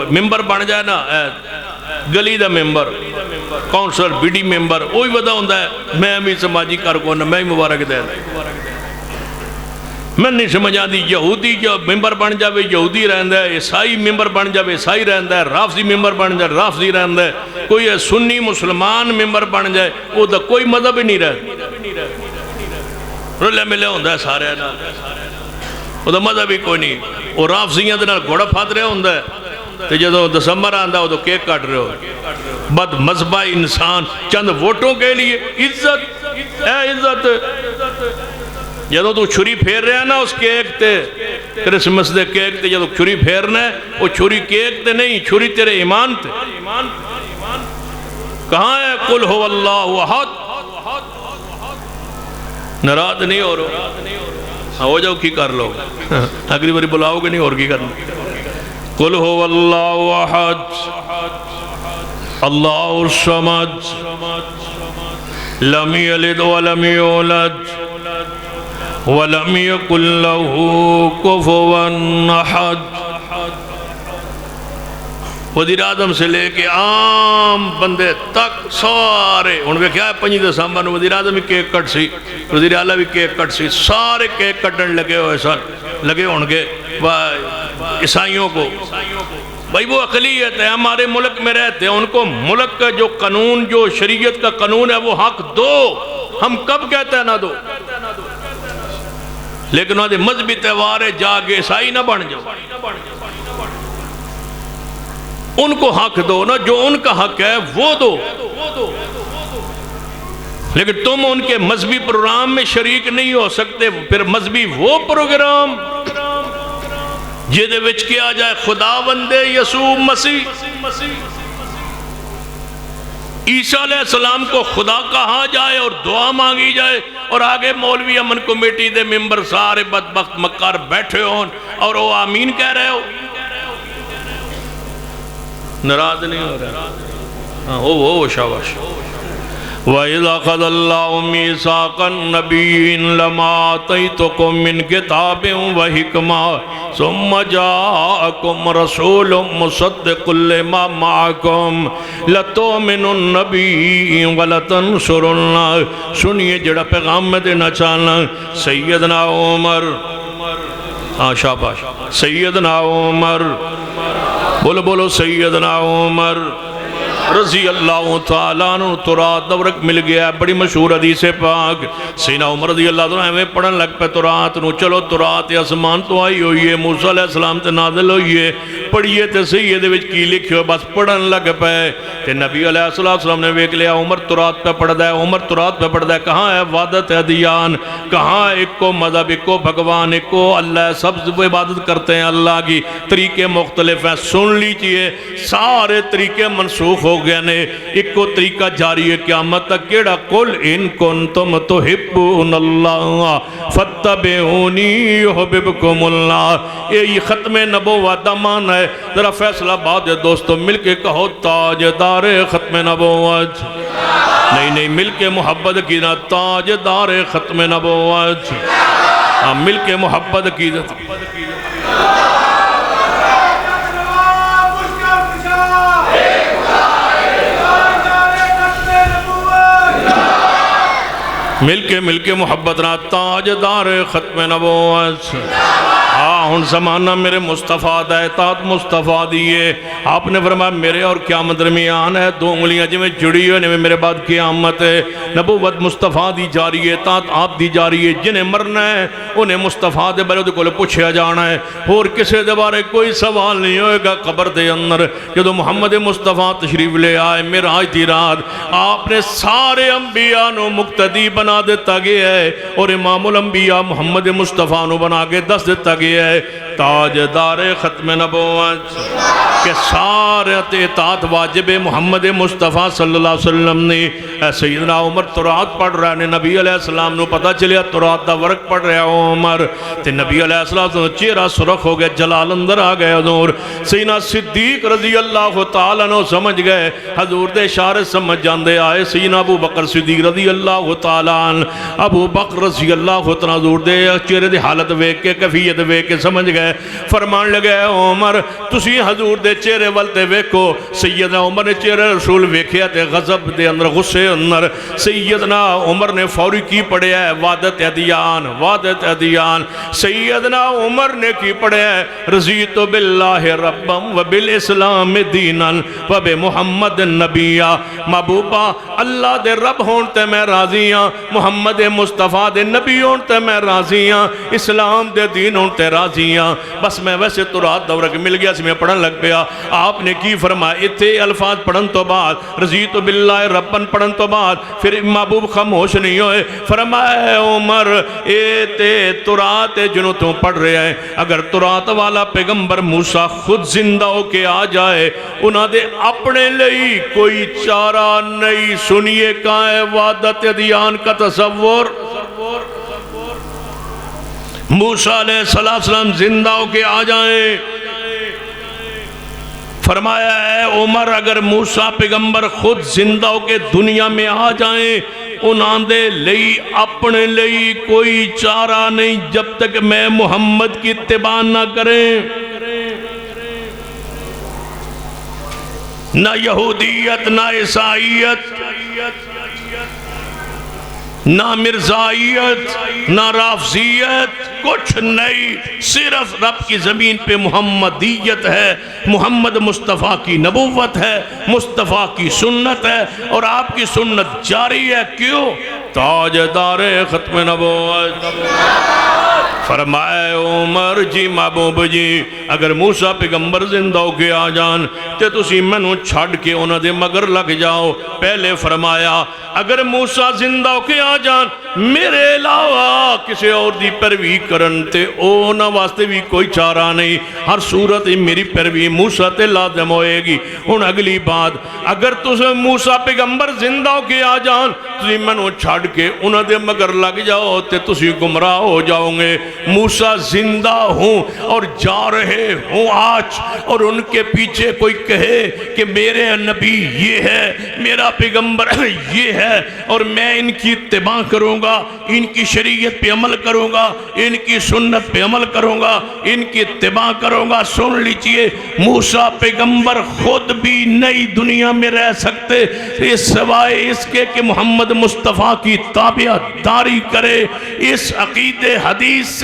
ممبر بن جائے نا، گلی دا ممبر، کونسلر، بی ڈی ممبر، وہی ودا ہوندہ ہے میں بھی سماجی کارکن میں ہی مبارک دے۔ میں نہیں سمجھ آدھی یہودی جو ممبر بن جاوے یہودی رہندہ ہے، عیسائی ممبر بن جاوے عیسائی رہندہ ہے، رافضی ممبر بن جاوے رافضی رہندہ ہے، کوئی سنی مسلمان ممبر بن جائے وہ دا کوئی مذہب ہی نہیں رہتا، رلے ملے ہوندہ ہے سارے نا، وہ دا مذہب ہی کوئی نہیں۔ وہ رافضیاں دے نال گھوڑا پھات رہے ہوندہ ہے، تو جدو دسمبر آندہ ہو تو کیک کاٹ رہے ہو۔ بد مذہبہ انسان چند ووٹوں کے لیے عزت اے عزت، جدو تو چھری پھیر رہے ہیں نا اس کیک تے کرسمس دے کیک تے، جدو چھری پھیرنا ہے وہ چھری کیک تے نہیں، چھری تیرے ایمان تے۔ کہاں ہے قل هو اللہ احد؟ ناراض نہیں ہو رہا، ہو جاؤ کی کر لو، اگلی باری بلاؤ گے نہیں اور کی کرنا۔ قل هو اللہ احد اللہ الصمد لم یلد ولم یولد وَلَمْ يَكُنْ لَهُ كُفُوًا أَحَدٌ۔ وزیر اعظم سے لے کے عام بندے تک سارے ان میں کیا ہے 5 دسمبر میں وزیر اعظم بھی کیک کٹ سی، وزیر اعلیٰ بھی کیک کٹ سی، سارے کیک کٹن لگے ہوئے سن لگے ہونگے عیسائیوں کو۔ بھائی وہ اقلیت ہے، ہمارے ملک میں رہتے ہیں، ان کو ملک کا جو قانون جو شریعت کا قانون ہے وہ حق دو، ہم کب کہتے ہیں نہ دو، لیکن انہوں نے مذہبی تہوارے جاگے عیسائی نہ بن جاؤ، ان کو حق دو نا، جو ان کا حق ہے وہ دو، لیکن تم ان کے مذہبی پروگرام میں شریک نہیں ہو سکتے۔ پھر مذہبی وہ پروگرام جدے وچ کیا جائے خداوند یسوع مسیح عیسیٰ علیہ السلام کو خدا کہا جائے اور دعا مانگی جائے، اور آگے مولوی امن کمیٹی دے ممبر سارے بدبخت مکار بیٹھے ہون اور وہ آمین کہہ رہے ہو، ناراض نہیں ہو رہا، ہاں وہ شاباش۔ وَإِذَا أَخَذَ اللَّهُ مِيثَاقَ النَّبِيِّينَ لَمَا آتَيْتُكُم مِّن كِتَابٍ وَحِكْمَةٍ ثُمَّ جَاءَكُمْ رَسُولٌ مُصَدِّقٌ لِّمَا مَعَكُمْ لَتُؤْمِنُنَّ بِهِ وَلَتَنصُرُنَّهُ۔ سنیے جڑا پیغام میں دینا چاہنا سیدنا عمر، شاباش، سیدنا عمر، بولو سیدنا عمر رضی اللہ تعالیٰ عنہ تورات دورک مل گیا ہے، بڑی مشہور حدیث پاک، سیدنا عمر رضی اللہ عنہ ہمیں پڑھن لگ پہ تورات نو، چلو تورات اسمان تو آئی ہوئی ہے، موسیٰ علیہ السلام تے نازل ہوئی ہے، پڑھئے تے صحیح دے وچ کی لکھو بس پڑھن لگ پہ تے نبی علیہ السلام نے ویک لیا عمر تورات پہ پڑھ دا ہے، عمر تورات پہ پڑھ دا ہے، کہاں ہے وحدت ادیان، کہاں ایک کو مذہب، ایک کو بھگوان، ایک کو اللہ، سب عبادت کرتے ہیں اللہ کی، طریقے مختلف ہیں، سن لیجئے سارے طریقے منسوخ ہو ہو گیا نے ایک کو طریقہ جاری ہے قیامت تک کیڑا قل ان کنتم تحبون اللہ فاتبعونی یحببکم اللہ. یہ ختم نبوت دا معنی ہے. ذرا فیصلہ بات ہے دوستو مل کے کہو تاجدار ختم نبوت. نہیں مل کے محبت کی نا تاجدار ختم نبوت. مل کے محبت کی مل کے محبت نا تاجدار ختم نبوت. ہن زمانہ میرے مصطفیٰ دا اطاعت مصطفیٰ دیئے. آپ نے فرمایا میرے اور قیامت درمیان ہے 2 انگلیاں جی میں جڑی ہوئے نے میرے بعد قیامت ہے. نبوت مصطفیٰ دی جاری ہے اطاعت آپ دی جاری ہے. جنہیں مرنا ہے انہیں مصطفیٰ دے بارے کو پوچھیا جانا ہے اور کسی دے بارے کوئی سوال نہیں ہوئے گا قبر دے اندر. جدو محمد مصطفیٰ تشریف لے آئے معراج دی رات آپ نے سارے انبیاء نو مقتدی بنا دیتا گیا ہے اور امام الانبیاء محمد مصطفیٰ نو بنا کے دس دیتا گیا ہے تاجدار ختم نبوت کہ سارے اطاعت واجب محمد مصطفیٰ صلی اللہ علیہ وسلم نے. سیدنا عمر تورات پڑھ رہا ہے نبی علیہ السلام نو پتہ چلیا تورات دا ورق پڑھ رہا ہے عمر تے نبی علیہ السلام چہرہ سرخ ہو گیا جلال اندر آ گیا حضور. سیدنا صدیق رضی اللہ تعالیٰ نو سمجھ گئے حضور دے اشارے سمجھ جاندے آئے. سیدنا ابو بکر صدیق رضی اللہ تعالیٰ ابو بکر رضی اللہ تعالیٰ حضور دے چہرے دی حالت ویکھ کے کیفیت ویکھ کے سمجھ گئے. فرمان لگے عمر تسی حضور دے چہرے والتے ویکھو. سیدنا عمر نے چہرے رسول ویکھیا تے غضب دے اندر غصے اندر سیدنا عمر نے فوری کی پڑھیا ہے وعدت ادیان وعدت ادیان. سیدنا عمر نے کی پڑھیا ہے رضیت باللہ ربا وبالاسلام دینا وبمحمد نبیا. محبوبہ اللہ دے رب ہون تے میں راضی ہاں محمد مصطفیٰ دے نبی ہون تے میں راضی ہاں اسلام دے دین ہون تے راضی ہاں. بس میں ویسے تو رات دورہ کے مل گیا سی میں پڑھن لگ پیا. آپ نے کی فرمایا اتھے الفاظ پڑھن تو بعد رضیت باللہ ربن پڑھن تو بعد پھر محبوب خاموش نہیں ہوئے. فرمایا عمر اے تے تورات جنہوں تو پڑھ رہے ہیں اگر تورات والا پیغمبر موسیٰ خود زندہ ہو کے آ جائے انہاں دے اپنے لئی کوئی چارہ نہیں. سنیے کہاں ہے وعدت ادیان کا تصور. موسیٰ علیہ السلام زندہ ہو کے آ جائیں. فرمایا ہے عمر اگر موسیٰ پیغمبر خود زندہ ہو کے دنیا میں آ جائیں انہاں دے لئی اپنے لئی کوئی چارہ نہیں جب تک میں محمد کی اتباع نہ کریں. نہ یہودیت نہ عیسائیت نہ مرزائیت نہ رافضیت کچھ نہیں. صرف رب کی زمین پہ محمدیت ہے. محمد مصطفیٰ کی نبوت ہے مصطفیٰ کی سنت ہے اور آپ کی سنت جاری ہے. کیوں؟ تاجدار ختم نبوت. فرمائے عمر جی محبوب جی اگر موسیٰ پیغمبر زندہ ہو کے آ جان تے تسی منو چھڑ کے انہاں دے مگر لگ جاؤ. پہلے فرمایا اگر موسیٰ زندہ ہو کے آ جان میرے علاوہ کسی اور دی پیروی کرن تے اونا واسطے بھی کوئی چارہ نہیں. ہر صورت میری پیروی موسیٰ تے لازم ہوئے گی. ہن اگلی بات اگر تسے موسیٰ پیغمبر زندہ ہو کے آ جان تسی منو چھڑ کے انہاں دے مگر لگ جاؤ تے تسی گمراہ ہو جاؤ گے. موسیٰ زندہ ہوں اور جا رہے ہوں آج اور ان کے پیچھے کوئی کہے کہ میرے نبی یہ ہے میرا پیغمبر یہ ہے اور میں ان کی اتباع کروں گا ان کی شریعت پہ عمل کروں گا ان کی سنت پہ عمل کروں گا ان کی اتباع کروں گا. سن لیجئے موسیٰ پیغمبر خود بھی نئی دنیا میں رہ سکتے اس سوائے اس کے کہ محمد مصطفیٰ کی تابع داری کرے. اس عقید حدیث سے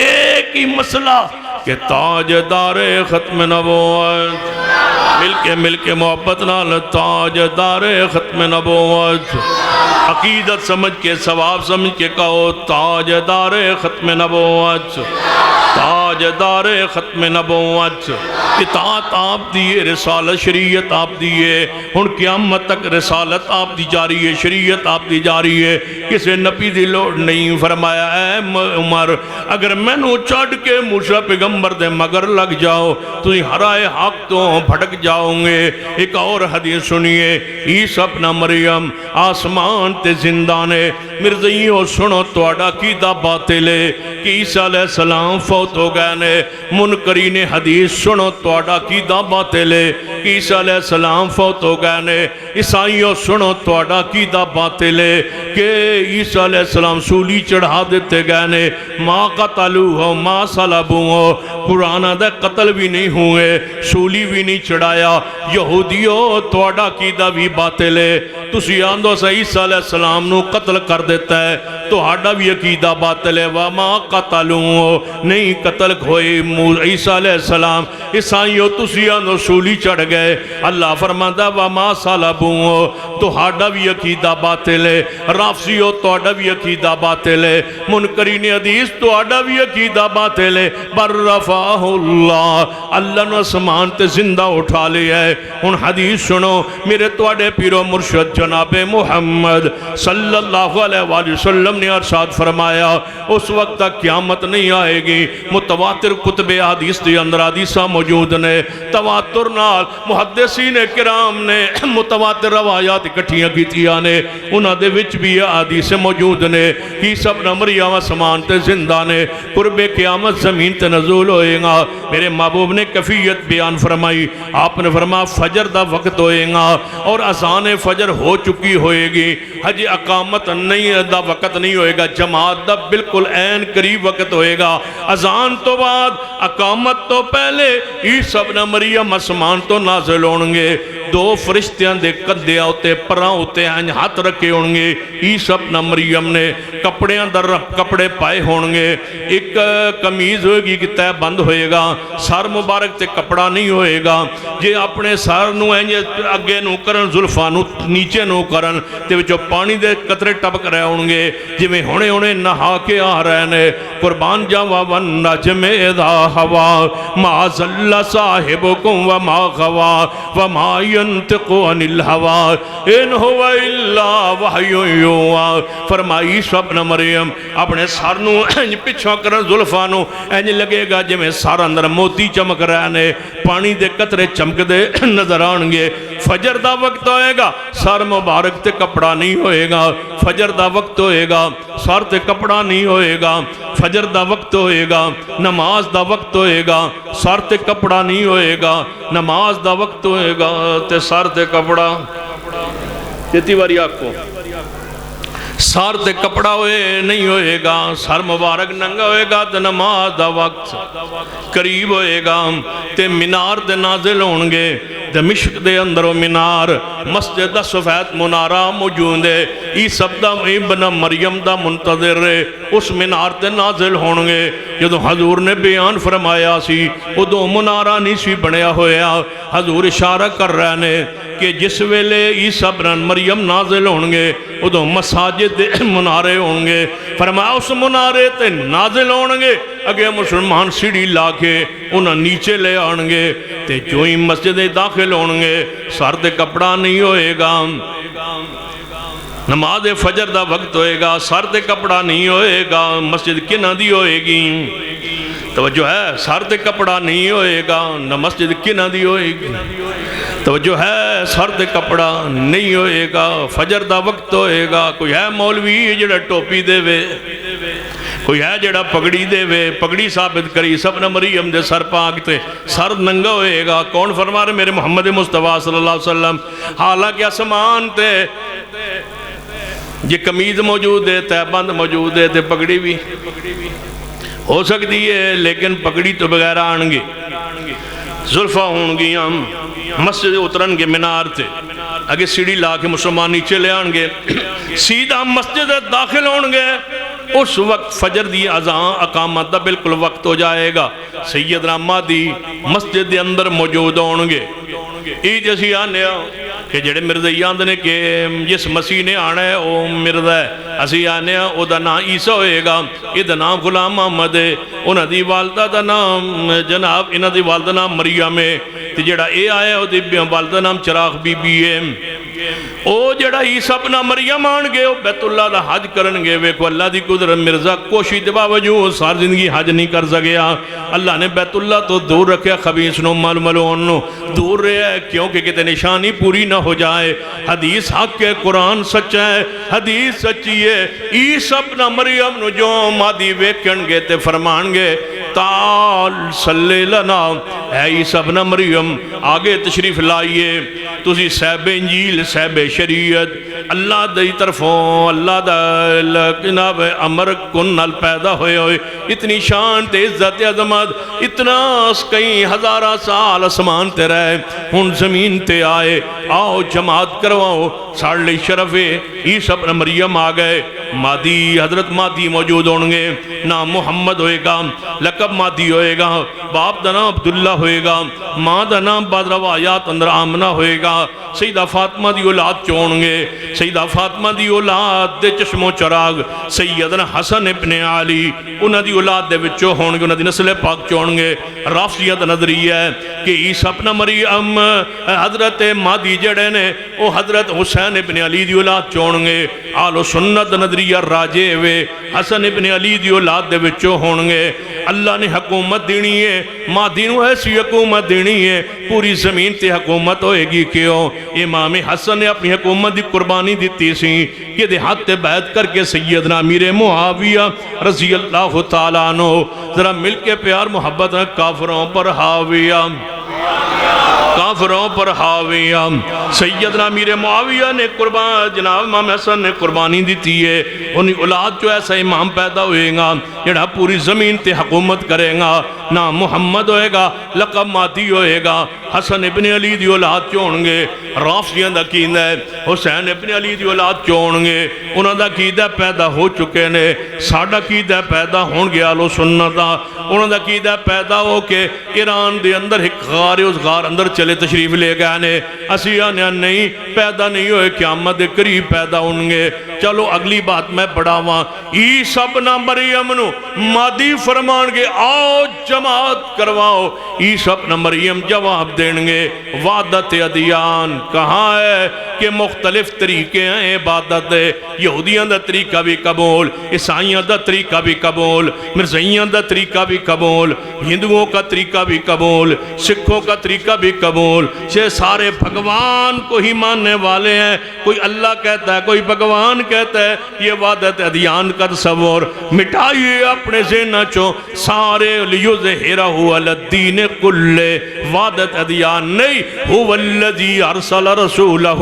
ایک ہی مسئلہ کہ تاجدار ختم نبوت مل کے محبت نال تاجدار ختم نبوت عقیدت سمجھ کے ثواب سمجھ کے کہو تاجدار ختم نبوت. تاجدار ختم نبوت اطاعت آپ دیئے رسالت شریعت آپ دیئے ہن قیامت تک رسالت آپ دی جاری ہے شریعت آپ دی جاری ہے کسے نبی دی لوڑ نہیں فرمایا اے عمر اگر میں نو چڑھ کے موسیٰ پیغمبر دے مگر لگ جاؤ تو ہرائے حق تو بھٹک جاؤں گے ایک اور حدیث سنیے عیسیٰ ابن مریم آسمان تے زندانے مرزائیوں سنو توڑا کی دا باطلے کہ عیسیٰ علیہ السلام فوت ہو گئے نے منکرین حدیث سنو توڑا کی دا باطلے کہ عیسیٰ علیہ السلام فوت ہو گئے نے عیسائیوں سنو توڑا کی دا باطلے کہ عیسیٰ علیہ السلام سولی چڑھا دیتے گئے نے ماں قتلو ہو ماں صلبو ہو قرآن دے قتل بھی نہیں ہوئے سولی بھی نہیں چڑھایا یہودیوں توڑا کی دا بھی باطلے تسی آندو سے عیسیٰ علیہ السلام نو قتل کر دیتا ہے تو ہاڑا بھی عقیدہ باطل ہے وَمَا قَتَلُوا نہیں قتل کھوئے عیسیٰ علیہ السلام عیسائیوں تسیاں رسولی چڑھ گئے اللہ فرماندہ وَمَا صَلَبُوا تو ہاڑا بھی عقیدہ باطل ہے رافضیوں تو ہاڑا بھی عقیدہ باطل ہے منکرین حدیث تو ہاڑا بھی عقیدہ باطل ہے بر رفعہ اللہ نے اسمان تے زندہ اٹھا لیا ہے ان حدیث سنو میرے توڑے پیرو مرشد جناب محمد صلی اللہ علیہ وآلہ وسلم نے ارشاد فرمایا اس وقت تک قیامت نہیں آئے گی متواتر کتب حدیث دے اندر حدیثہ موجود نے تواتر نال محدثین کرام نے متواتر روایات اکٹھیاں کیتیاں نے انہاں دے وچ بھی حدیث موجود نے عیسیٰ ابن مریم آسمان تے زندہ نے قرب قیامت زمین تے نزول ہوئے گا میرے محبوب نے کیفیت بیان فرمائی آپ نے فرمایا فجر دا وقت ہوئے گا اور اذان فجر ہو چکی ہوئے گی حج اقامت نہیں دا وقت نہیں ہوئے گا جماعت دا بالکل عین قریب وقت ہوئے گا اذان تو بعد اقامت تو پہلے عیسیٰ ابن مریم آسمان تو نازل ہونگے دو فرشتیاں دے قدے ہوتے پراں ہوتے ہیں ہاتھ رکھے ہونگے عیسیٰ ابن مریم نے کپڑے اندر کپڑے پائے ہونگے ایک کمیز ہوئے گی کہ تہ بند ہوئے گا سار مبارک تے کپڑا نہیں ہوئے گا جے اپنے سار نو ہیں اگے نو کرن زلفانو نیچے نو کرن تے وچو پانی دے قطرے ٹپک رہے ہونگے جی میں ہونے نہا کے آ رہے نے قربان جاوا ون نجم اذا ہوا ما ظل صاحبکم وما غوا وما ینتقو عن الہوا ان ہوا الا وحی یوا فرمائی عیسیٰ ابن مریم اپنے سارنو انج پچھو کرن زلفانو انج لگے گا جی میں سار اندر موتی چمک رہے نے پانی دے قطرے چمک دے نظر آنگے فجر دا وقت ہوئے گا سار مبارک تے کپڑا نہیں ہوئے گا فجر دا وقت ہوئے گا سار تے کپڑا نہیں ہوئے گا فجر دا وقت ہوئے گا نماز دا وقت ہوئے گا سار تے کپڑا نہیں ہوئے گا نماز دا وقت ہوئے گا تے سار تے کپڑا تیتی باری آپ کو سار تے کپڑا ہوئے نہیں ہوئے گا سار مبارک ننگا ہوئے گا تے نماز دا وقت قریب ہوئے گا تے منار دے نازل ہونگے دمشق دے اندر و منار مسجد دا سفید منارہ موجود ہے عیسیٰ ابن مریم دا منتظر ہے اس منار تے نازل ہونگے جدو حضور نے بیان فرمایا سی ادو منارہ نہیں سی بنیا ہویا حضور اشارہ کر رہے نے کہ جس ویلے عیسیٰ ابن مریم نازل ہونگے ادو مساجد منارے ہونگے فرمایا اس منارے تے نازل ہونگے اگے مسلمان سیڑھی لا کے انہاں نیچے لے آنگے تے جو ہی مسجد داخل ہونگے سار دے کپڑا نہیں ہوئے گا نماز فجر دا وقت ہوئے گا سار دے کپڑا نہیں ہوئے گا مسجد کنہ دی ہوئے گی توجہ ہے سار دے کپڑا نہیں ہوئے گا نہ مسجد کنہ دی ہوئے گی توجہ ہے سر دے کپڑا نہیں ہوئے گا فجر دا وقت ہوئے گا کوئی ہے مولوی جڑا ٹوپی دے وے کوئی ہے جڑا پگڑی دے وے پگڑی ثابت کری سب نے مریم دے سر پاک تے سر ننگا ہوئے گا کون فرما رہے میرے محمد مصطفیٰ صلی اللہ علیہ وسلم حالانکہ آسمان تے یہ قمیض موجود ہے تہ بند موجود ہے تے پگڑی بھی ہو سکتی ہے لیکن پگڑی تو بغیر آنگے زلفہ ہونگی ہم مسجد اترن گے منار تے اگے سیڑھی لا کے مسلمان نیچے لے آنگے سیدھا مسجد داخل ہونگے اس وقت فجر دی اذان اقامت دا بالکل وقت ہو جائے گا سیدنا مہدی مسجد دے اندر موجود ہونگے ای جیسی آنے کہ جڑے مرزائی آندے نے کہ جس مسیح نے آنا ہے وہ مرزا ہے، اسی آنے ہیں او دا نام عیسیٰ ہوئے گا، یہ دا نام غلام محمد ہے، انہاں دی والدہ دا نام جناب انہاں دی والدہ نام مریم ہے، تے جڑا اے آیا او دی والدہ نام چراغ بی بی ہے۔ او جڑا عیسیٰ اپنا مریم آن گے او بیت اللہ دا حج کرن گے، ویکو اللہ دی قدرت مرزا کوشش دے باوجود سار زندگی حج نہیں کر سکیا، اللہ نے بیت اللہ تو دور رکھیا، خبیث نو ملون نو دور رہا ہے، کیونکہ کتے نشانی پوری نہ ہو جائے۔ حدیث حق ہے، قرآن سچا ہے، حدیث سچی ہے۔ عیسیٰ اپنا مریم نو جو مادی ویکن گے تے فرمان گے تعال صلی لنا، اے عیسیٰ اپنا مریم آگے تشریف لائیے، تسی صاحب انجیل صاحب شریعت اللہ دی طرفوں اللہ دا جناب امر کن نال پیدا ہوئے اتنی شان تے عزت عظمت اتنا کئی ہزارہ سال اسمان تے رہے ہن زمین تے آئے، آؤ جماعت کرواؤ ساڑھے شرف عیسیٰ اپنا مریم آ گئے، مادی حضرت مادی موجود ہونگے، نام محمد ہوئے گا، لقب مادی ہوئے گا، باپ دا نام عبداللہ ہوئے گا، ماں دا نام بعد روایات اندر آمنہ ہوئے گا، سیدہ فاطمہ دی اولاد چونگے، سیدہ فاطمہ دی اولاد دے چشم و چراغ سیدنا حسن ابن علی انہاں دی اولاد دے وچوں ہونگے، انہاں دی نسل پاک چونگے۔ رافضیت نظریہ ہے کہ عیسیٰ اپنا مریم حضرت مادی جڑے نے وہ حضرت حسین ابن علی دی اولاد چونگے، آل و سنت نظریہ راجے ہوئے حسن ابن علی دی اولاد دے وچوں ہونگے۔ اللہ نے حکومت دینی ہے، مادی نو ایسی حکومت دینی ہے، پوری زمین تے حکومت ہوئے گی، کیوں؟ امام حسن نے اپنی حکومت دی قربانی دیتی سی کہ دیہات تے بیعت کر کے سیدنا امیر معاویہ رضی اللہ تعالیٰ عنہ ذرا مل کے پیار محبت کافروں پر حاویہ، کافروں پر حاویہ، سیدنا امیر معاویہ نے قربان جناب امام حسن نے قربانی دیتی ہے، انہی اولاد جو ایسا امام پیدا ہوئے گا جڑا پوری زمین تے حکومت کرے گا، نام محمد ہوئے گا، لقب مادی ہوئے گا، حسن ابن علی دی اولاد چونگے، رافضیاں دا عقیدہ ہے حسین ابن علی دی اولاد چونگے، انہاں دا عقیدہ پیدا ہو چکے نے، ساڑھا عقیدہ پیدا ہونگے آلو سنتا، انہاں دا عقیدہ پیدا ہو کے ایران دے اندر ایک غار ہے، اس غار اندر چلے تشریف لے گئے نے، اسی آنے نہیں پیدا نہیں ہوئے، قیامت دے قریب پیدا ہونگے۔ چلو اگلی بات میں پڑھاواں، عیسیٰ ابن مریم نو مادی فرمان گے آؤ جماعت کرواؤ، عیسیٰ ابن مریم جواب دیں گے وعدت ادیان کہاں ہے کہ مختلف طریقے ہیں عبادت، یہودیاں دا طریقہ بھی قبول، عیسائیاں دا طریقہ بھی قبول، مرزائیاں دا طریقہ بھی قبول، ہندوؤں کا طریقہ بھی قبول، سکھوں کا طریقہ بھی قبول، یہ سارے بھگوان کو ہی ماننے والے ہیں، کوئی اللہ کہتا ہے کوئی بھگوان کہتا ہے، یہ وعدت ادیان کا تصور مٹائیے اپنے ذہن چوں، سارے لیظہرہ علی الدین کلے، وعدت ادیان نہیں، هو الذی ارسل رسولہ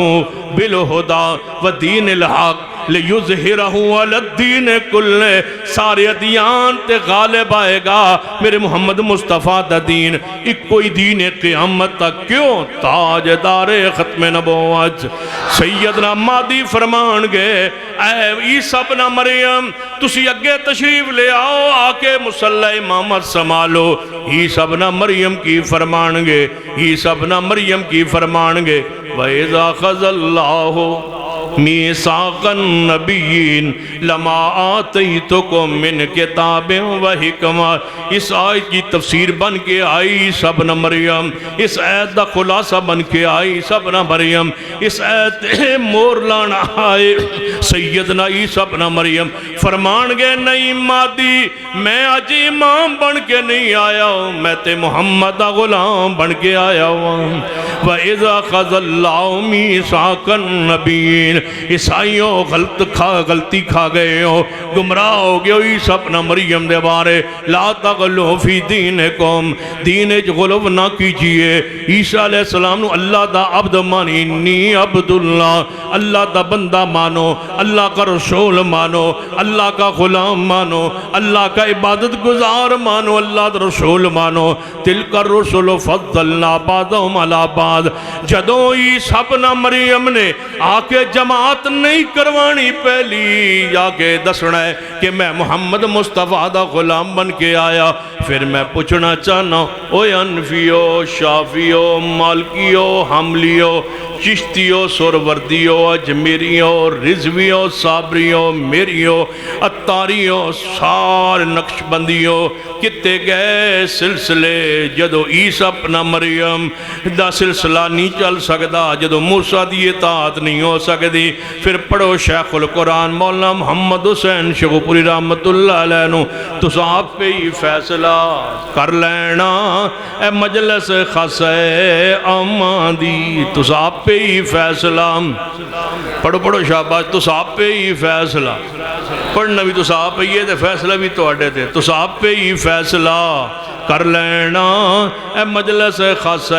بالہدی ودین الحق لیظہرہ علی الدین کلے، سارے ادیان تے غالب آئے گا میرے محمد مصطفیٰ دا دین، ایک کوئی دین قیامت تک، کیوں؟ تاجدار ختم نبوت سیدنا مادی فرمان گے اے عیسیٰ ابن مریم تسی اگے تشریف لے آؤ، آکے مصلی امامت سمالو، عیسیٰ ابن مریم کی فرمان گے، عیسیٰ ابن مریم کی فرمان گے وَإِذَا خَذَ اللَّهُ میثاق النبیین لما آتیتکم من کتاب و حکمت، اس آیت کی تفسیر بن کے آئی عیسیٰ ابن مریم، اس آیت دا خلاصہ بن کے آئی عیسیٰ ابن مریم، اس آیت مور لانا آئے سیدنا عیسیٰ ابن مریم، فرمان گے نہیں مادی میں آج امام بن کے نہیں آیا ہوں، میں تے محمد غلام بن کے آیا ہوں۔ وَإِذَا خَذَ اللَّهُ مِيثَاقَ النَّبِيِّينَ، عیسائیوں غلطی کھا گئے ہو، گمراہ ہو گئے ہو، عیسیٰ اپنا مریم دے بارے لا تغلو فی دینکم، دین غلو نہ کیجئے، عیسیٰ علیہ السلام نو اللہ دا عبد مانی، انی عبداللہ، اللہ دا بندہ مانو، اللہ کا رسول مانو، اللہ کا غلام مانو، اللہ کا عبادت گزار مانو، اللہ دا رسول مانو، تلک الرسل فضلنا بعضهم علی بعض۔ جدوں عیسیٰ اپنا مریم نے آکے جمع جماعت نہیں کروانی، پہلی جا کے دسنا ہے کہ میں محمد مصطفیٰ دا غلام بن کے آیا۔ پھر میں پوچھنا چاہنا اوے انفیو، شافیو، مالکیو، حملیو، چشتیو، سوروردیو، اجمیریو، رضویو، صابریو، میریو، اتاریو، سارے نقش بندیو، کتے گئے سلسلے جدو عیسیٰ اپنا مریم دا سلسلہ نہیں چل سکدا، جدو موسیٰ دی اطاعت نہیں ہو سکدی۔ پھر پڑھو شیخ القرآن مولانا محمد حسین شیخوپوری رحمت اللہ علیہ نو، تو آپ پہ ہی فیصلہ کر لینا اے مجلس خاصہ امان دی، تو آپ پہ ہی فیصلہ، پڑھو شاباش، تو آپ پہ ہی فیصلہ، پڑھنا بھی تو آپ پہ ہی ہے، فیصلہ بھی تو اڈے تھے، تو آپ پہ ہی فیصلہ کر لینا اے مجلس خاصہ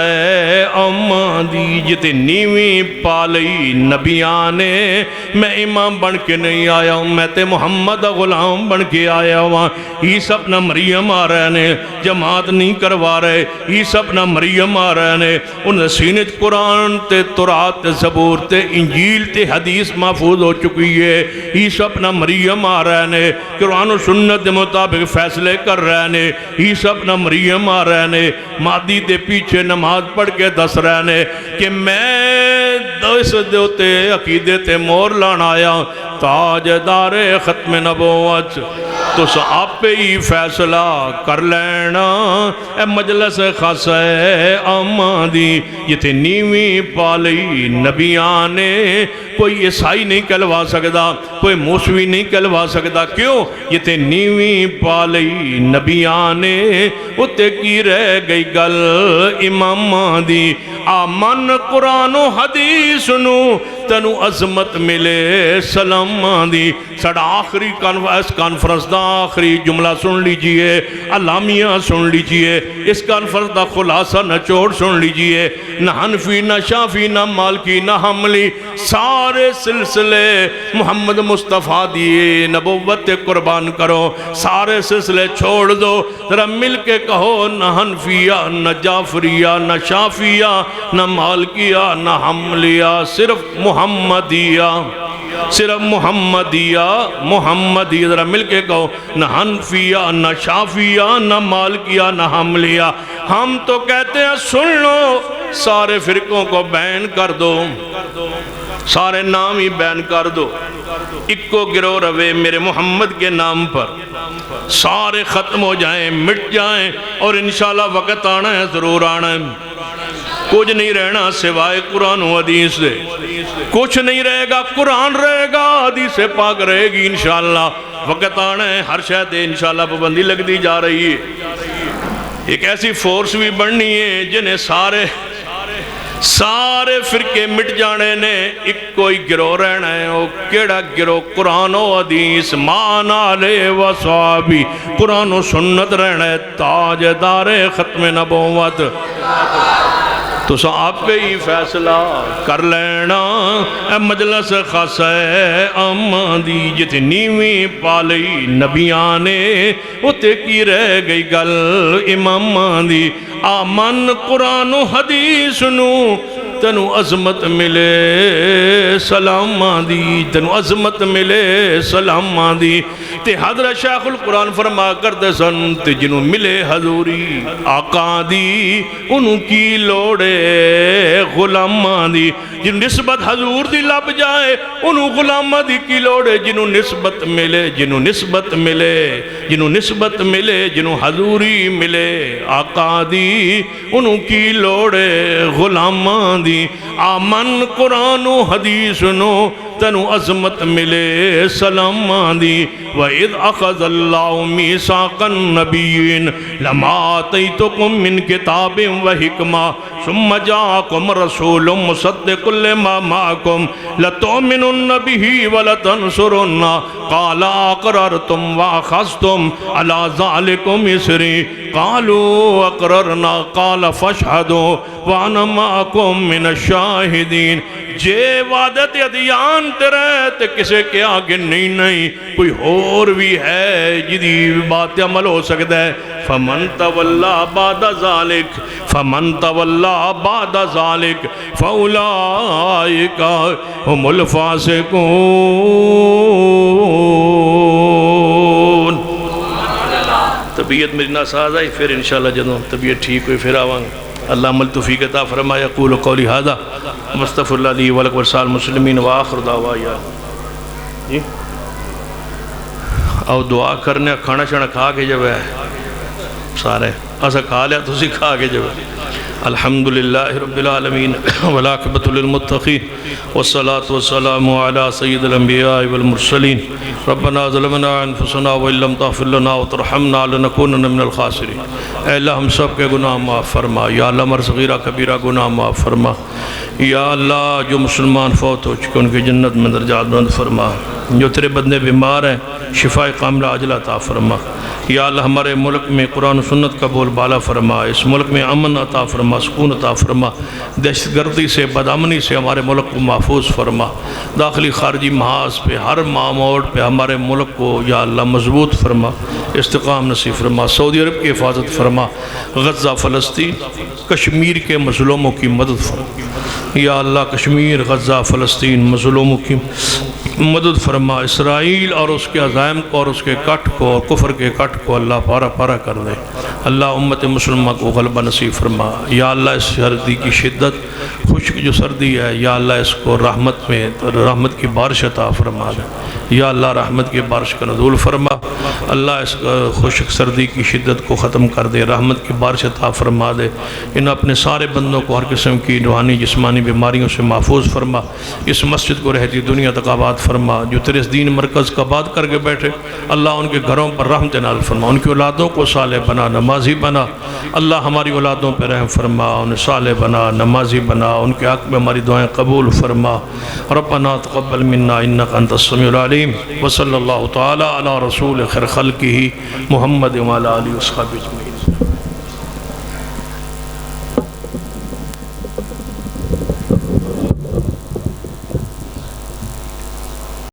امان دی، جتے نیویں پالی نبیاں نے، میں امام بن کے نہیں آیا ہوں، میں تے محمد غلام بن کے آیا ہوں۔ عیسیٰ اپنا مریم آ رہے نے، جماعت نہیں کروا رہے، عیسیٰ اپنا مریم آ رہے نے، انہیں سینت قرآن تے تورات تے زبور تے انجیل تے حدیث محفوظ ہو چکی ہے۔ عیسیٰ اپنا مریم آ رہے نے، قرآن و سنت دے مطابق فیصلے کر رہے نے، عیسیٰ اپنا مریم آ رہے نے، مادی دے پیچھے نماز پڑھ کے دس رہے نے کہ میں دس دیوتے عقیدے تے مور لانا آیا، تاجدار ختم نبوت، تو آپ پہ ہی فیصلہ کر لینا اے مجلس خاصہ امان دی، یہ تھے نیویں پالی نبیاں نے، کوئی عیسائی نہیں کہلوا سکتا، کوئی موسوی نہیں کہلوا سکتا، کیوں؟ یہ تھے نیویں پالی نبیاں نے، اتے کی رہ گئی گل امام دی، آمن قرآن و حدیث نو تنو عظمت ملے سلام دی۔ ساڑھا آخری کانفرنس دا آخری جملہ سن لیجئے، علامیہ سن لیجئے، اس کانفرنس دا خلاصہ نچوڑ سن لیجئے، نہ حنفی نہ شافی نہ مالکی نہ حملی، سارے سلسلے محمد مصطفیٰ دی نبوت قربان کرو، سارے سلسلے چھوڑ دو، ذرا مل کے کہو نہ حنفیہ نہ جعفریہ نہ شافیہ نہ مالکیہ نہ حملیہ، صرف محمدیہ، صرف محمدیہ، محمدیہ، ذرا مل کے کہو نہ حنفیہ نہ شافیہ نہ مالکیہ نہ حملیہ۔ ہم تو کہتے ہیں سن لو، سارے فرقوں کو بین کر دو، سارے نام ہی بین کر دو، ایک کو گروہ روے میرے محمد کے نام پر، سارے ختم ہو جائیں، مٹ جائیں، اور انشاءاللہ وقت آنا ہے، ضرور آنا ہے، کچھ نہیں رہنا سوائے قرآن و حدیث سے، کچھ نہیں رہے گا، قرآن رہے گا، حدیث پاک رہے گی انشاءاللہ، وقت آنا ہے، ہر شاید انشاءاللہ پابندی لگ دی جا رہی ہے، ایک ایسی فورس بھی بڑھنی ہے جنہیں سارے فرقے مٹ جانے نے، ایک کوئی گروہ رہنا ہے، وہ کیڑا گروہ؟ قرآن و حدیث مان علیہ و صحابی، قرآن و سنت رہنا ہے، تاجدار ختم نبوت، تو آپ پہ ہی فیصلہ کر لینا اے مجلس خاصہ امان دی، جتنیویں پالی نبیاں نے، اتے کی رہ گئی گل امام دی، آمن قرآن و حدیث نو تنو عظمت ملے سلام دی، تنو عظمت ملے سلام دی، تے حضرت شیخ القرآن فرما کرتے سن، تے جنہوں ملے حضوری آقا دی، انہوں کی لوڑے غلام دی، جنہوں نسبت حضور دی لب جائے، انہوں غلام دی کی لوڑے، جنہوں نسبت ملے، جنہوں نسبت ملے، جنہوں نسبت ملے، جنہوں حضوری ملے آقا دی، انہوں کی لوڑے غلام دی، آمن قرآن و حدیث نو تنو عظمت ملے سلام دی، وَإِذْ أَخَذَ اللَّهُ مِيثَاقَ النَّبِيِّينَ لَمَا آتَيْتُكُم مِّن كِتَابٍ وَحِكْمَةٍ ثُمَّ جَاءَكُمْ رَسُولٌ مُصَدِّقٌ لِّمَا مَعَكُمْ لَتُؤْمِنُنَّ بِهِ وَلَتَنصُرُنَّهُ قَالَ أَقْرَرْتُمْ وَأَخَذْتُمْ عَلَى ذَلِكُمْ إِصْرِي قَالُوا أَقْرَرْنَا قَالَ فَاشْهَدُوا وَأَنَا مَعَكُمْ مِنَ الشَّاهِدِينَ۔ جے وعدت ادیان تیرے تے کسے کے آگے نہیں کوئی اور بھی ہے جدی بات عمل ہو سکتا ہے فمن تولا بعد ذالک فاولئک هم الفاسقون۔ طبیعت میری ناساز آئی پھر انشاءاللہ جدوں طبیعت ٹھیک ہوئی پھر آواں اللہ عمل توفیق عطا فرمائے۔ اقول قولی ھذا مستغفر اللہ لی ولکم ولسائر المسلمین وآخر دعوانا جی او دعا کرنے کھانا شانا کھا کے جب ہے سارے ایسا کھا لیا تو اسی کھا کے جب ہے الحمدللہ رب العالمین والعاقبۃ للمتقین والصلاة والسلام علی سید الانبیاء والمرسلین ربنا ظلمنا انفسنا وان لم تغفر لنا وترحمنا لنکونن من الخاسرین۔ اے اللہ ہم سب کے گناہ معاف فرما، یا اللہ ہمارا صغیرہ کبیرہ گناہ معاف فرما، یا اللہ جو مسلمان فوت ہو چکے ان کی جنت میں درجات بلند فرما، جو تیرے بندے بیمار ہیں شفاء کاملہ عاجلہ عطا فرما، یا اللہ ہمارے ملک میں قرآن و سنت کا بول بالا فرما، اس ملک میں امن عطا فرما، سکون عطا فرما، دہشت گردی سے بدامنی سے ہمارے ملک کو محفوظ فرما، داخلی خارجی محاذ پہ ہر معمول پہ ہمارے ملک کو یا اللہ مضبوط فرما، استقام نصیب فرما، سعودی عرب کی حفاظت فرما، غزہ فلسطین کشمیر کے مظلوموں کی مدد فرما، یا اللہ کشمیر غزہ فلسطین مظلوموں کی مدد فرما، اسرائیل اور اس کے عزائم کو اور اس کے کٹ کو اور کفر کے کٹ کو اللہ پارا پارا کر دے، اللہ امت مسلمہ کو غلبہ نصیب فرما، یا اللہ اس سردی کی شدت خشک جو سردی ہے یا اللہ اس کو رحمت کی بارش عطا فرما دے، یا اللہ رحمت کی بارش کا نزول فرما، اللہ اس خشک سردی کی شدت کو ختم کر دے، رحمت کی بارش عطا فرما دے، ان اپنے سارے بندوں کو ہر قسم کی روحانی جسمانی بیماریوں سے محفوظ فرما، اس مسجد کو رہتی دنیا تک آباد فرما، جو تیرے اس دین مرکز کا آباد کر کے بیٹھے اللہ ان کے گھروں پر رحمت نازل فرما، ان کی اولادوں کو صالح بنا نمازی بنا، اللہ ہماری اولادوں پہ رحم فرما، انہیں صالح بنا نمازی بنا، ان کے حق میں ہماری دعائیں قبول فرما، ربنا تقبل منا انک انت السمیع العلیم، وصلی اللہ تعالی علی رسول خیر خلقہ محمد وعلی آلہ وصحبہ اجمعین۔